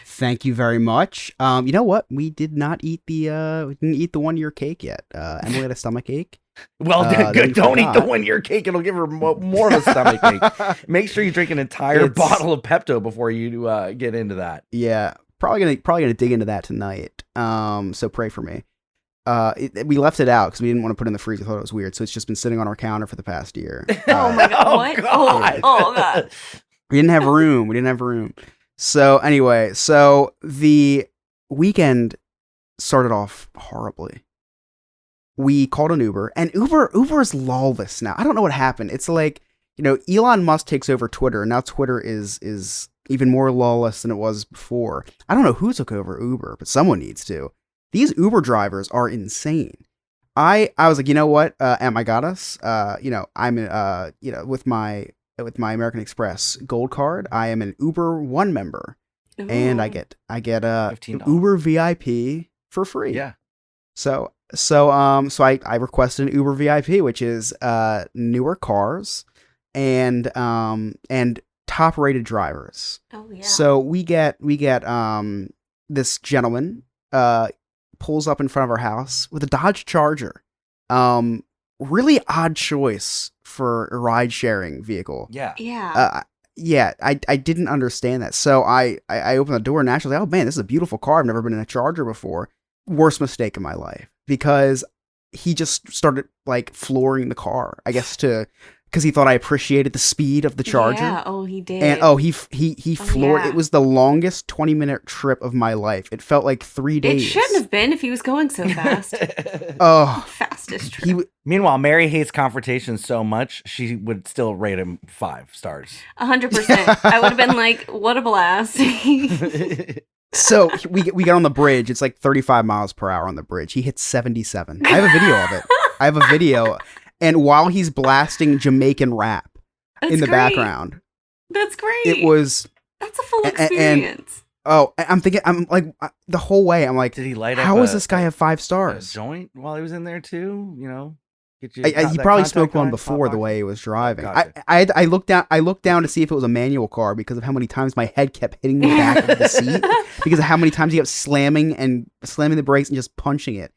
thank you very much. You know what? We didn't eat the 1-year cake yet. Emily had a stomach ache. Well, Then good. we Don't eat the forgot. 1-year cake; it'll give her more of a stomach ache. Make sure you drink an entire It's- bottle of Pepto before you get into that. Yeah, probably gonna dig into that tonight. So pray for me. We left it out because we didn't want to put it in the freezer. We thought it was weird, so it's just been sitting on our counter for the past year. Oh my god! Oh, What? God. Oh god! We didn't have room. So anyway, the weekend started off horribly. We called an Uber, and Uber is lawless now. I don't know what happened. It's like, Elon Musk takes over Twitter, and now Twitter is even more lawless than it was before. I don't know who took over Uber, but someone needs to. These Uber drivers are insane. I was like, you know what? I got us. I'm with my American Express Gold card, I am an Uber One member, and I get $15. Uber VIP for free. Yeah. So I requested an Uber VIP, which is newer cars and top rated drivers. Oh yeah. So we get this gentleman pulls up in front of our house with a Dodge Charger. Really odd choice for a ride sharing vehicle. Yeah. Yeah. I didn't understand that. So I opened the door and naturally, oh man, this is a beautiful car. I've never been in a Charger before. Worst mistake in my life, because he just started like flooring the car, I guess, because he thought I appreciated the speed of the Charger. Yeah. Oh, he did. And he floored. yeah. It was the longest 20-minute trip of my life. It felt like 3 days. It shouldn't have been if he was going so fast. Oh, Fastest trip. Meanwhile, Mary hates confrontation so much, she would still rate him 5 stars. 100%. I would have been like, what a blast. So we get on the bridge. It's like 35 miles per hour on the bridge. He hits 77. I have a video of it. I have a video. And while he's blasting Jamaican rap in the great. background, That's great. it was. That's a full and- experience. I'm thinking. I'm like the whole way. I'm like, Did he light up how does a- this guy have 5 a stars? joint while he was in there too? You know, get you He that probably contact smoked one high, before hot the box. way he was driving. Gotcha. I looked down to see if it was a manual car because of how many times my head kept hitting the back of the seat, because of how many times he kept slamming the brakes and just punching it.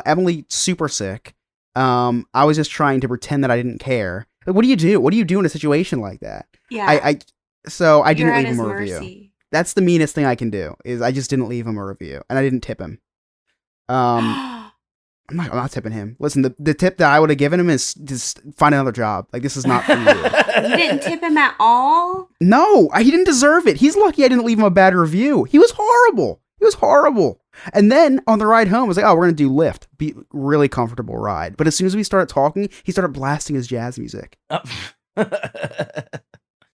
Emily, super sick. I was just trying to pretend that I didn't care. Like, what do you do? What do you do in a situation like that? Yeah. So I You're didn't at leave his him a review. mercy. That's the meanest thing I can do, is I just didn't leave him a review, and I didn't tip him. I'm not tipping him. Listen, the tip that I would have given him is just find another job. Like, this is not for you. You didn't tip him at all? No, he didn't deserve it. He's lucky I didn't leave him a bad review. He was horrible. He was horrible. And then on the ride home, I was like, oh, we're going to do Lyft. Be really comfortable ride. But as soon as we started talking, he started blasting his jazz music,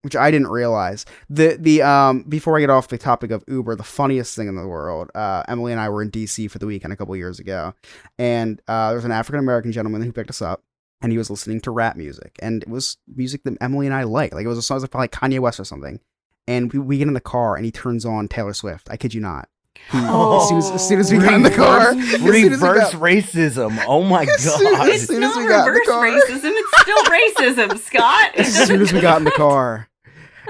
which I didn't realize. Before I get off the topic of Uber, the funniest thing in the world, Emily and I were in DC for the weekend a couple years ago, and there was an African-American gentleman who picked us up, and he was listening to rap music, and it was music that Emily and I liked. Like, it was a song like Kanye West or something. And we get in the car, and he turns on Taylor Swift. I kid you not. As soon as we got in the car, Reverse racism. Oh my god. It's soon as not we got in the reverse car. racism. It's still racism, Scott. As soon as we got in the car,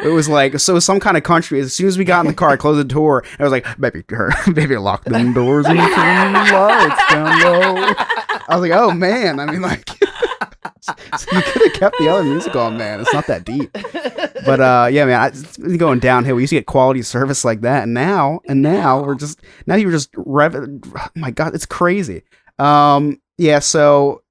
it was like, so some kind of country. As soon as we got in the car, I closed the door, and I was like, baby, lock them doors and turn the lights down low. I was like, oh man, I mean, like, so you could have kept the other music on, man. It's not that deep. But yeah, man, it's been going downhill. We used to get quality service like that, and now you're just oh my god, it's crazy. Yeah, so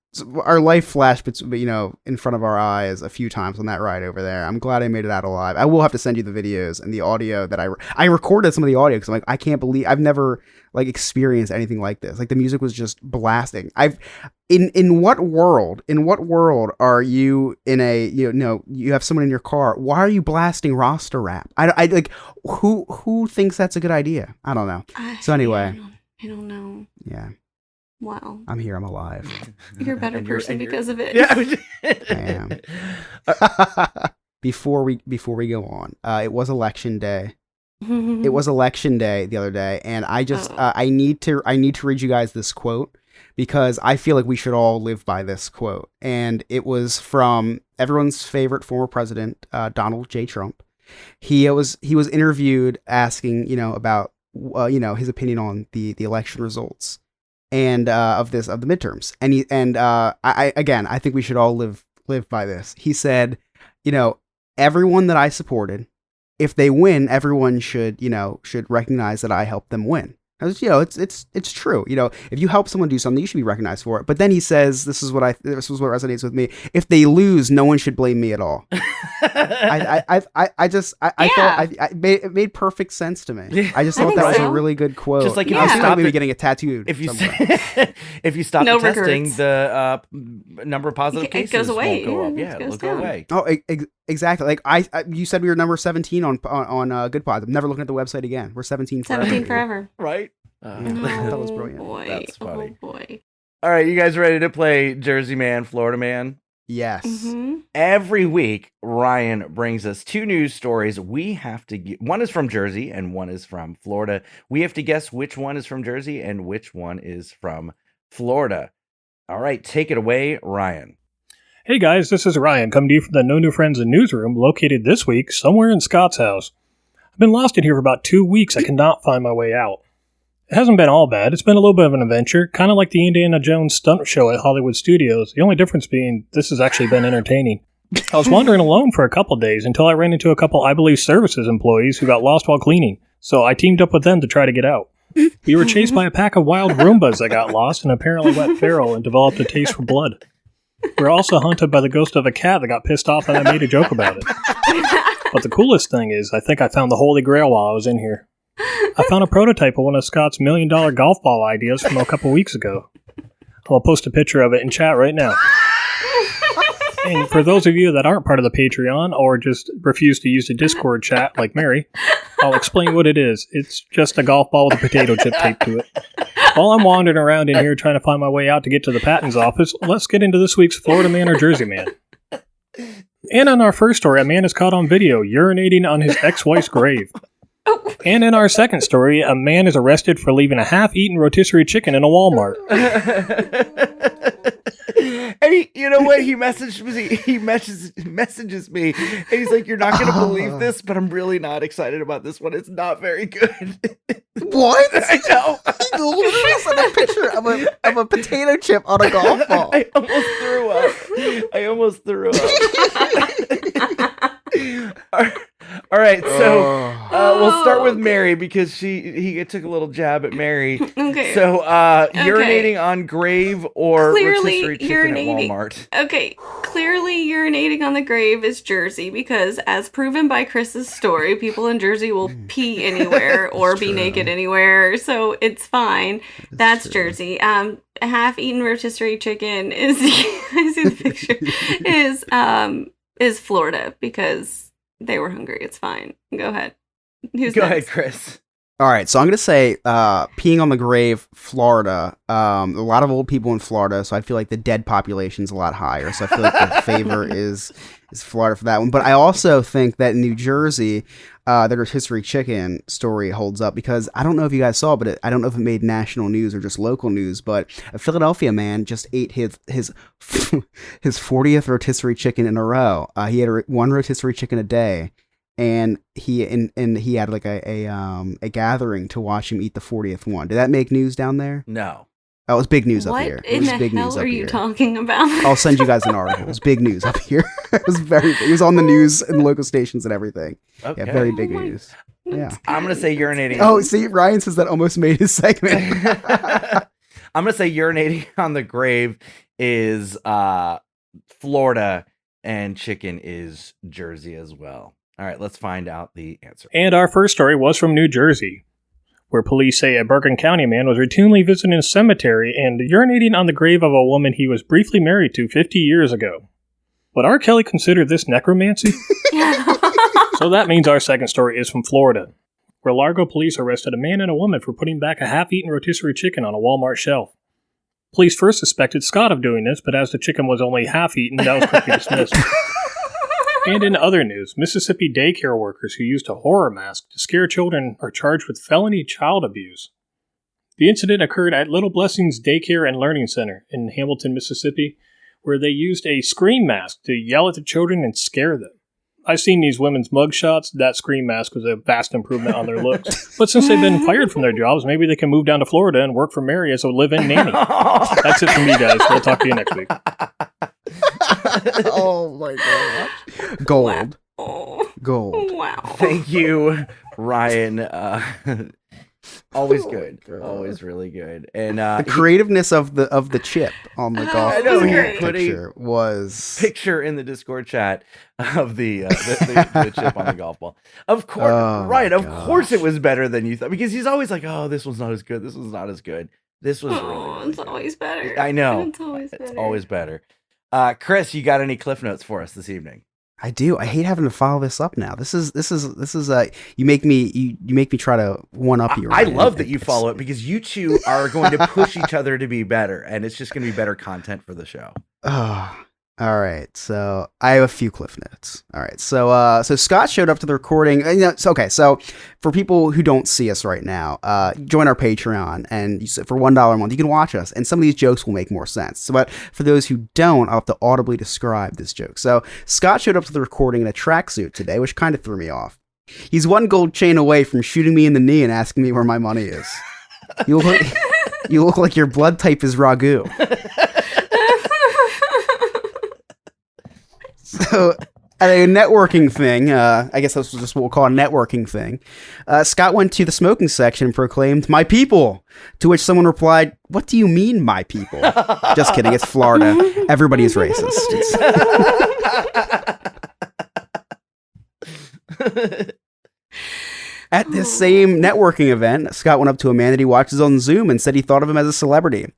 our life flashed, in front of our eyes a few times on that ride over there. I'm glad I made it out alive. I will have to send you the videos and the audio that I recorded some of the audio, because I'm like, I can't believe I've never like experienced anything like this. Like, the music was just blasting. In what world are you in a, you have someone in your car, why are you blasting Rasta rap? I like, who thinks that's a good idea? I don't know. So anyway, I don't know. yeah, Wow. I'm here, I'm alive. You're a better And you're- person and you're- because of it. Yeah. I am. Before we go on, it was election day. It was election day the other day, and I just I need to read you guys this quote, because I feel like we should all live by this quote. And it was from everyone's favorite former president, Donald J. Trump. He was interviewed asking, about his opinion on the election results and of the midterms. And I think we should all live by this. He said, everyone that I supported, if they win, everyone should recognize that I helped them win. As, it's true. If you help someone do something, you should be recognized for it. But then he says, this is what resonates with me. If they lose, no one should blame me at all. I thought it made perfect sense to me. I just thought that was a really good quote. Just like if I was you stop maybe getting it tattooed. If you stop No the testing, regrets. the number of positive It cases goes away. won't go up. Yeah, Yeah, it it'll goes go down. away. Oh, exactly. Like you said, we were number 17 on Good Pods. I'm never looking at the website again. We're 17 forever. 17 forever. Right? That was brilliant. Boy. That's funny. Oh boy. All right, you guys ready to play Jersey Man, Florida Man? Yes. Mm-hmm. Every week, Ryan brings us 2 news stories. We have to one is from Jersey and one is from Florida. We have to guess which one is from Jersey and which one is from Florida. All right, take it away, Ryan. Hey guys, this is Ryan coming to you from the No New Friends newsroom located this week somewhere in Scott's house. I've been lost in here for about 2 weeks. I cannot find my way out. It hasn't been all bad. It's been a little bit of an adventure, kind of like the Indiana Jones stunt show at Hollywood Studios. The only difference being this has actually been entertaining. I was wandering alone for a couple days until I ran into a couple I Believe Services employees who got lost while cleaning, so I teamed up with them to try to get out. We were chased by a pack of wild Roombas that got lost and apparently went feral and developed a taste for blood. We were also hunted by the ghost of a cat that got pissed off and I made a joke about it. But the coolest thing is, I think I found the Holy Grail while I was in here. I found a prototype of one of Scott's $1 million golf ball ideas from a couple weeks ago. I'll post a picture of it in chat right now. And for those of you that aren't part of the Patreon or just refuse to use the Discord chat like Mary, I'll explain what it is. It's just a golf ball with a potato chip taped to it. While I'm wandering around in here trying to find my way out to get to the patent's office, let's get into this week's Florida Man or Jersey Man. And on our first story, a man is caught on video urinating on his ex-wife's grave. And in our second story, a man is arrested for leaving a half-eaten rotisserie chicken in a Walmart. And you know what? He messages me, and he's like, "You're not gonna believe this, but I'm really not excited about this one. It's not very good." What? I know. He literally sent a picture of a potato chip on a golf ball. I almost threw up. All right, so we'll start with Mary because he took a little jab at Mary. Okay. So urinating on grave or Clearly rotisserie chicken at Walmart. Okay, clearly urinating on the grave is Jersey because, as proven by Chris's story, people in Jersey will pee anywhere or be naked anywhere, so it's fine. That's Jersey. A half-eaten rotisserie chicken is I see the picture is Florida because they were hungry. It's fine. Go ahead. Go ahead, Chris. All right, so I'm going to say peeing on the grave, Florida. A lot of old people in Florida, so I feel like the dead population's a lot higher. So I feel like the favor is Florida for that one. But I also think that in New Jersey, the rotisserie chicken story holds up because I don't know if you guys saw, but I don't know if it made national news or just local news, but a Philadelphia man just ate his 40th rotisserie chicken in a row. He had one rotisserie chicken a day. And he had like a gathering to watch him eat the 40th one. Did that make news down there? No. Oh, it was big news up What here. in the hell are you talking about? I'll send you guys an article. It was big news up here. It was it was on the news and local stations and everything. Okay. Yeah, very big news. Yeah. I'm gonna say urinating. Oh, see, Ryan says that almost made his segment. I'm gonna say urinating on the grave is Florida and chicken is Jersey as well. All right, let's find out the answer. And our first story was from New Jersey, where police say a Bergen County man was routinely visiting a cemetery and urinating on the grave of a woman he was briefly married to 50 years ago. Would R. Kelly consider this necromancy? So that means our second story is from Florida, where Largo police arrested a man and a woman for putting back a half-eaten rotisserie chicken on a Walmart shelf. Police first suspected Scott of doing this, but as the chicken was only half-eaten, that was quickly dismissed. And in other news, Mississippi daycare workers who used a horror mask to scare children are charged with felony child abuse. The incident occurred at Little Blessings Daycare and Learning Center in Hamilton, Mississippi, where they used a scream mask to yell at the children and scare them. I've seen these women's mugshots. That scream mask was a vast improvement on their looks. But since they've been fired from their jobs, maybe they can move down to Florida and work for Mary as a live-in nanny. That's it from me, guys. We'll talk to you next week. Oh my gosh. Gold. Wow. Gold. Wow. Thank you, Ryan. Always Oh, good. God. Always really good. And The creativeness of the chip on the golf I know, he put a picture was picture in the Discord chat of the chip on the golf ball. Of course, Oh, right? my Of course, it gosh. was better than you thought because he's always like, "Oh, this one's not as good. This one's not as good. This was really, Oh, really it's good." always better. I know. It's always better. It's always better. Chris, you got any cliff notes for us this evening? I do. I hate having to follow this up now. This is you make me try to one up you. I Ryan. love that you follow it because you two are going to push each other to be better, and it's just going to be better content for the show. Oh, all right. So I have a few cliff notes. All right. So Scott showed up to the recording. So for people who don't see us right now, join our Patreon, and for $1 a month you can watch us, and some of these jokes will make more sense. So, but for those who don't, I'll have to audibly describe this joke. So Scott showed up to the recording in a tracksuit today, which kind of threw me off. He's one gold chain away from shooting me in the knee and asking me where my money is. You look like your blood type is ragu. So, at a networking thing, I guess this was just what we'll call a networking thing, Scott went to the smoking section and proclaimed, "My people," to which someone replied, "What do you mean, my people?" Just kidding, it's Florida. Everybody's racist. At this same networking event, Scott went up to a man that he watches on Zoom and said he thought of him as a celebrity.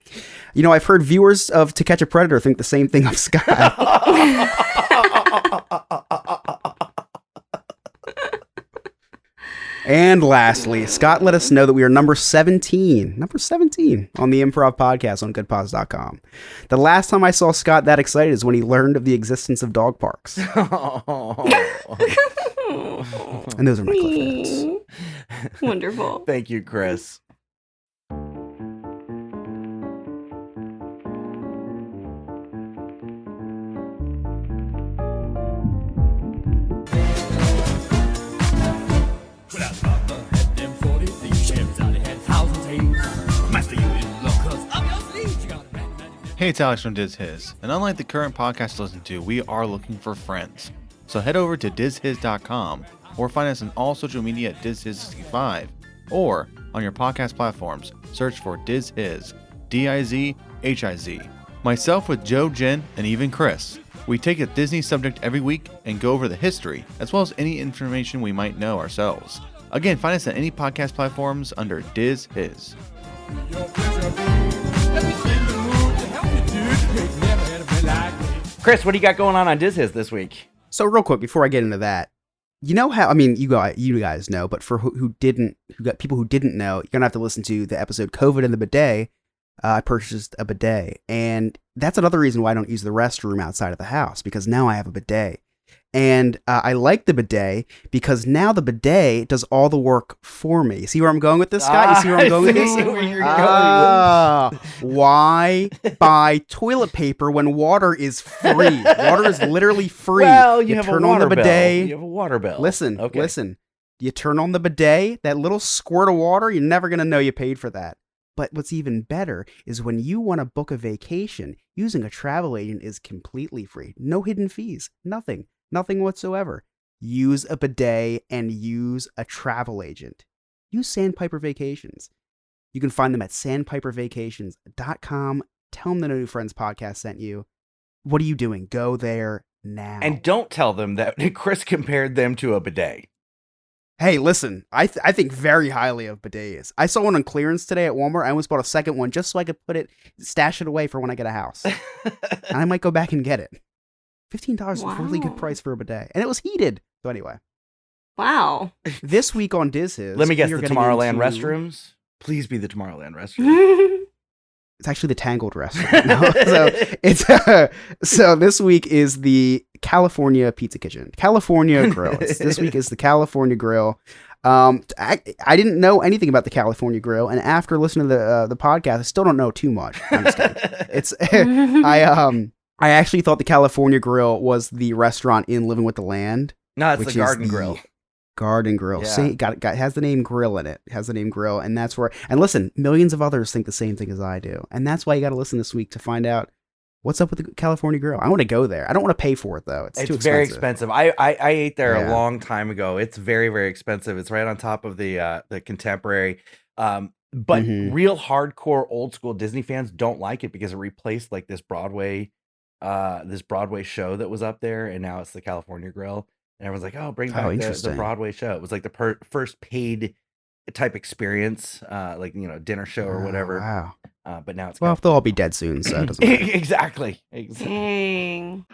You know, I've heard viewers of To Catch a Predator think the same thing of Scott. And lastly, Scott let us know that we are number 17 on the Improv Podcast on goodpods.com. The last time I saw Scott that excited is when he learned of the existence of dog parks. And those are my cliff notes. Wonderful. Thank you, Chris. Hey, it's Alex from Diz His, and unlike the current podcast to listen to, we are looking for friends. So head over to dizhiz.com or find us on all social media at dizhiz65 or on your podcast platforms, search for Diz His, D-I-Z-H-I-Z. Myself with Joe, Jen, and even Chris. We take a Disney subject every week and go over the history, as well as any information we might know ourselves. Again, find us on any podcast platforms under Diz His. Chris, what do you got going on Diz His this week? So real quick, before I get into that, you know how, I mean, you guys know, but for people who didn't know, you're going to have to listen to the episode COVID and the Bidet. I purchased a bidet, and that's another reason why I don't use the restroom outside of the house, because now I have a bidet. And I like the bidet because now the bidet does all the work for me. See where I'm going with this, Scott? You see where I'm going with this? Where you're going Why buy toilet paper when water is free? Water is literally free. Well, you have turn a water on the bidet. bill. You have a water bill. Listen. You turn on the bidet, that little squirt of water, you're never going to know you paid for that. But what's even better is when you want to book a vacation, using a travel agent is completely free. No hidden fees. Nothing whatsoever. Use a bidet and use a travel agent. Use Sandpiper Vacations. You can find them at sandpipervacations.com. Tell them the No New Friends podcast sent you. What are you doing? Go there now. And don't tell them that Chris compared them to a bidet. Hey, listen, I think very highly of bidets. I saw one on clearance today at Walmart. I almost bought a second one just so I could stash it away for when I get a house. And I might go back and get it. $15 is a really good price for a bidet. And it was heated. So anyway. Wow. This week on Diz His, Let me guess, we are the getting Tomorrowland into- restrooms? Please be the Tomorrowland restroom. It's actually the Tangled restaurant. No? So this week is the California Pizza Kitchen, California Grill. This week is the California Grill. I didn't know anything about the California Grill, and after listening to the podcast, I still don't know too much. I'm just kidding. I actually thought the California Grill was the restaurant in Living with the Land. No, it's which the is Garden Grill. Garden Grill. Yeah. See, has the name Grill in it. Has the name Grill, and that's where. And listen, millions of others think the same thing as I do, and that's why you got to listen this week to find out what's up with the California Grill. I want to go there. I don't want to pay for it though. It's too expensive. Very expensive. I ate there Yeah. a long time ago. It's very, very expensive. It's right on top of the Contemporary. But Mhm. real hardcore old school Disney fans don't like it because it replaced like this Broadway show that was up there, and now it's the California Grill. And everyone's like, "Oh, bring Oh, back the interesting. Broadway show." It was like the first paid type experience, like dinner show or Oh, whatever. wow. But now it's Well, they'll all be dead soon, so it doesn't matter. exactly. Dang.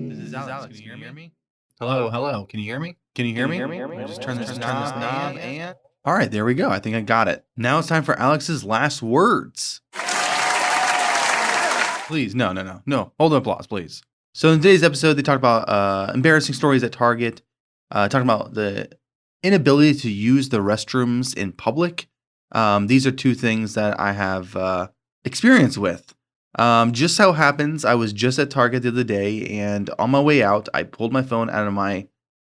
This is Alex. Can you hear me? Hello. Can you hear me? Can you hear me? Just turn this knob and. All right, there we go. I think I got it. Now it's time for Alex's last words. Please, no. Hold the applause, please. So in today's episode, they talked about embarrassing stories at Target, talking about the inability to use the restrooms in public. These are two things that I have experience with. Just so happens, I was just at Target the other day, and on my way out, I pulled my phone out of my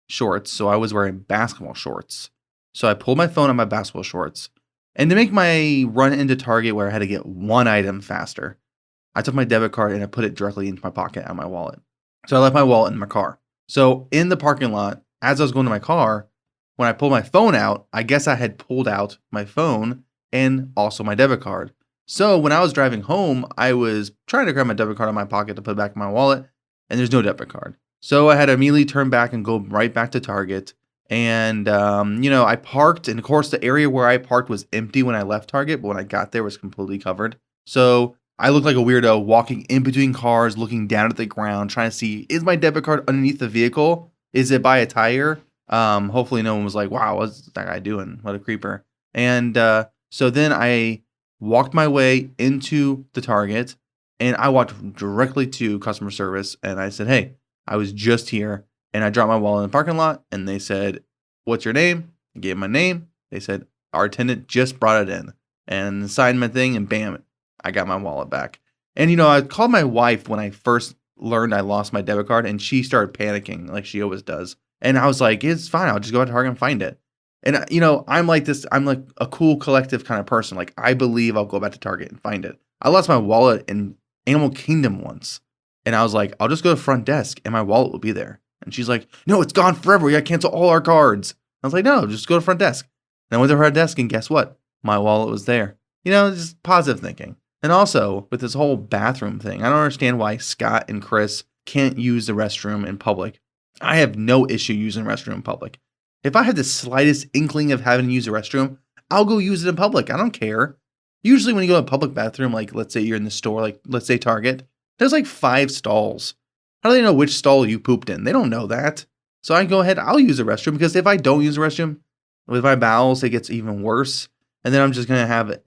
shorts. So I was wearing basketball shorts. So I pulled my phone out of my basketball shorts. And to make my run into Target where I had to get one item faster, I took my debit card and I put it directly into my pocket out of my wallet. So I left my wallet in my car. So in the parking lot, as I was going to my car, when I pulled my phone out, I guess I had pulled out my phone and also my debit card. So when I was driving home, I was trying to grab my debit card out of my pocket to put it back in my wallet, and there's no debit card. So I had to immediately turn back and go right back to Target. And, I parked, and of course the area where I parked was empty when I left Target, but when I got there it was completely covered. So I looked like a weirdo walking in between cars, looking down at the ground, trying to see, is my debit card underneath the vehicle? Is it by a tire? Hopefully no one was like, wow, what's that guy doing? What a creeper. And so then I walked my way into the Target, and I walked directly to customer service, and I said, hey, I was just here, and I dropped my wallet in the parking lot, and they said, what's your name? I gave my name. They said, our attendant just brought it in, and signed my thing, and bam, I got my wallet back. And, I called my wife when I first learned I lost my debit card, and she started panicking like she always does. And I was like, it's fine. I'll just go to Target and find it. And, I'm like this. I'm like a cool collective kind of person. Like, I believe I'll go back to Target and find it. I lost my wallet in Animal Kingdom once. And I was like, I'll just go to the front desk and my wallet will be there. And she's like, no, it's gone forever. We got to cancel all our cards. I was like, no, just go to the front desk. And I went to her desk, and guess what? My wallet was there. Just positive thinking. And also, with this whole bathroom thing, I don't understand why Scott and Chris can't use the restroom in public. I have no issue using the restroom in public. If I had the slightest inkling of having to use a restroom, I'll go use it in public. I don't care. Usually when you go to a public bathroom, like let's say you're in the store, like let's say Target, there's like 5 stalls. How do they know which stall you pooped in? They don't know that. So I go ahead, I'll use the restroom, because if I don't use the restroom, with my bowels, it gets even worse. And then I'm just going to have,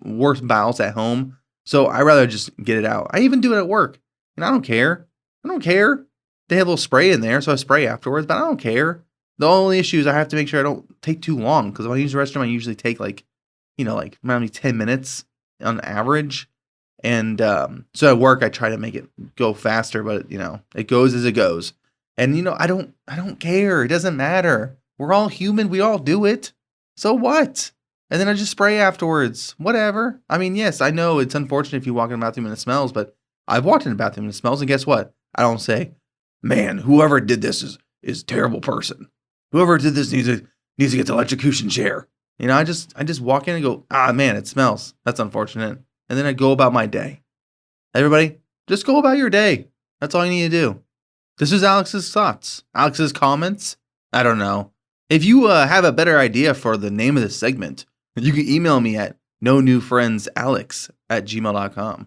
worse bowels at home. So I rather just get it out. I even do it at work. And I don't care. They have a little spray in there, so I spray afterwards, but I don't care. The only issue is I have to make sure I don't take too long, because when I use the restroom, I usually take maybe 10 minutes on average. And so at work, I try to make it go faster, but it goes as it goes. And I don't care. It doesn't matter. We're all human. We all do it. So what? And then I just spray afterwards. Whatever. I mean, yes, I know it's unfortunate if you walk in the bathroom and it smells, but I've walked in the bathroom and it smells, and guess what? I don't say, man, whoever did this is a terrible person. Whoever did this needs to get the electrocution chair. I just walk in and go, man, it smells. That's unfortunate. And then I go about my day. Everybody, just go about your day. That's all you need to do. This is Alex's thoughts. Alex's comments. I don't know. If you have a better idea for the name of this segment, you can email me at nonewfriendsalex@gmail.com.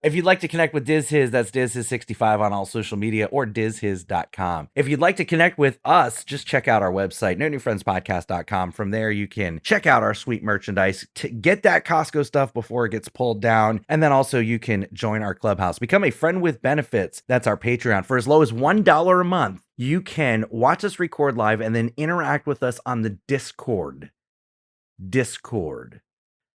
If you'd like to connect with DizHiz, that's DizHiz65 on all social media, or DizHiz.com. If you'd like to connect with us, just check out our website, nonewfriendspodcast.com. From there, you can check out our sweet merchandise to get that Costco stuff before it gets pulled down. And then also you can join our clubhouse, become a friend with benefits. That's our Patreon. For as low as $1 a month, you can watch us record live and then interact with us on the Discord.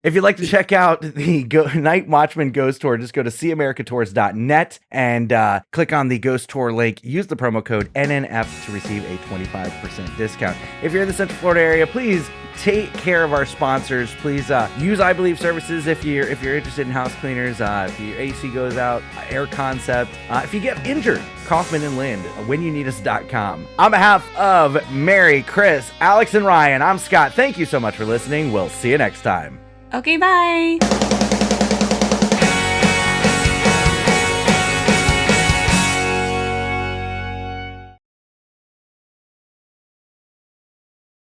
If you'd like to check out the Night Watchman Ghost Tour, just go to seeamericatours.net and click on the Ghost Tour link. Use the promo code NNF to receive a 25% discount. If you're in the Central Florida area, please take care of our sponsors. Please use I Believe Services if you're interested in house cleaners. If your AC goes out, Air Concept. If you get injured, Kaufman and Lind, whenyouneedus.com. On behalf of Mary, Chris, Alex, and Ryan, I'm Scott. Thank you so much for listening. We'll see you next time. Okay, bye.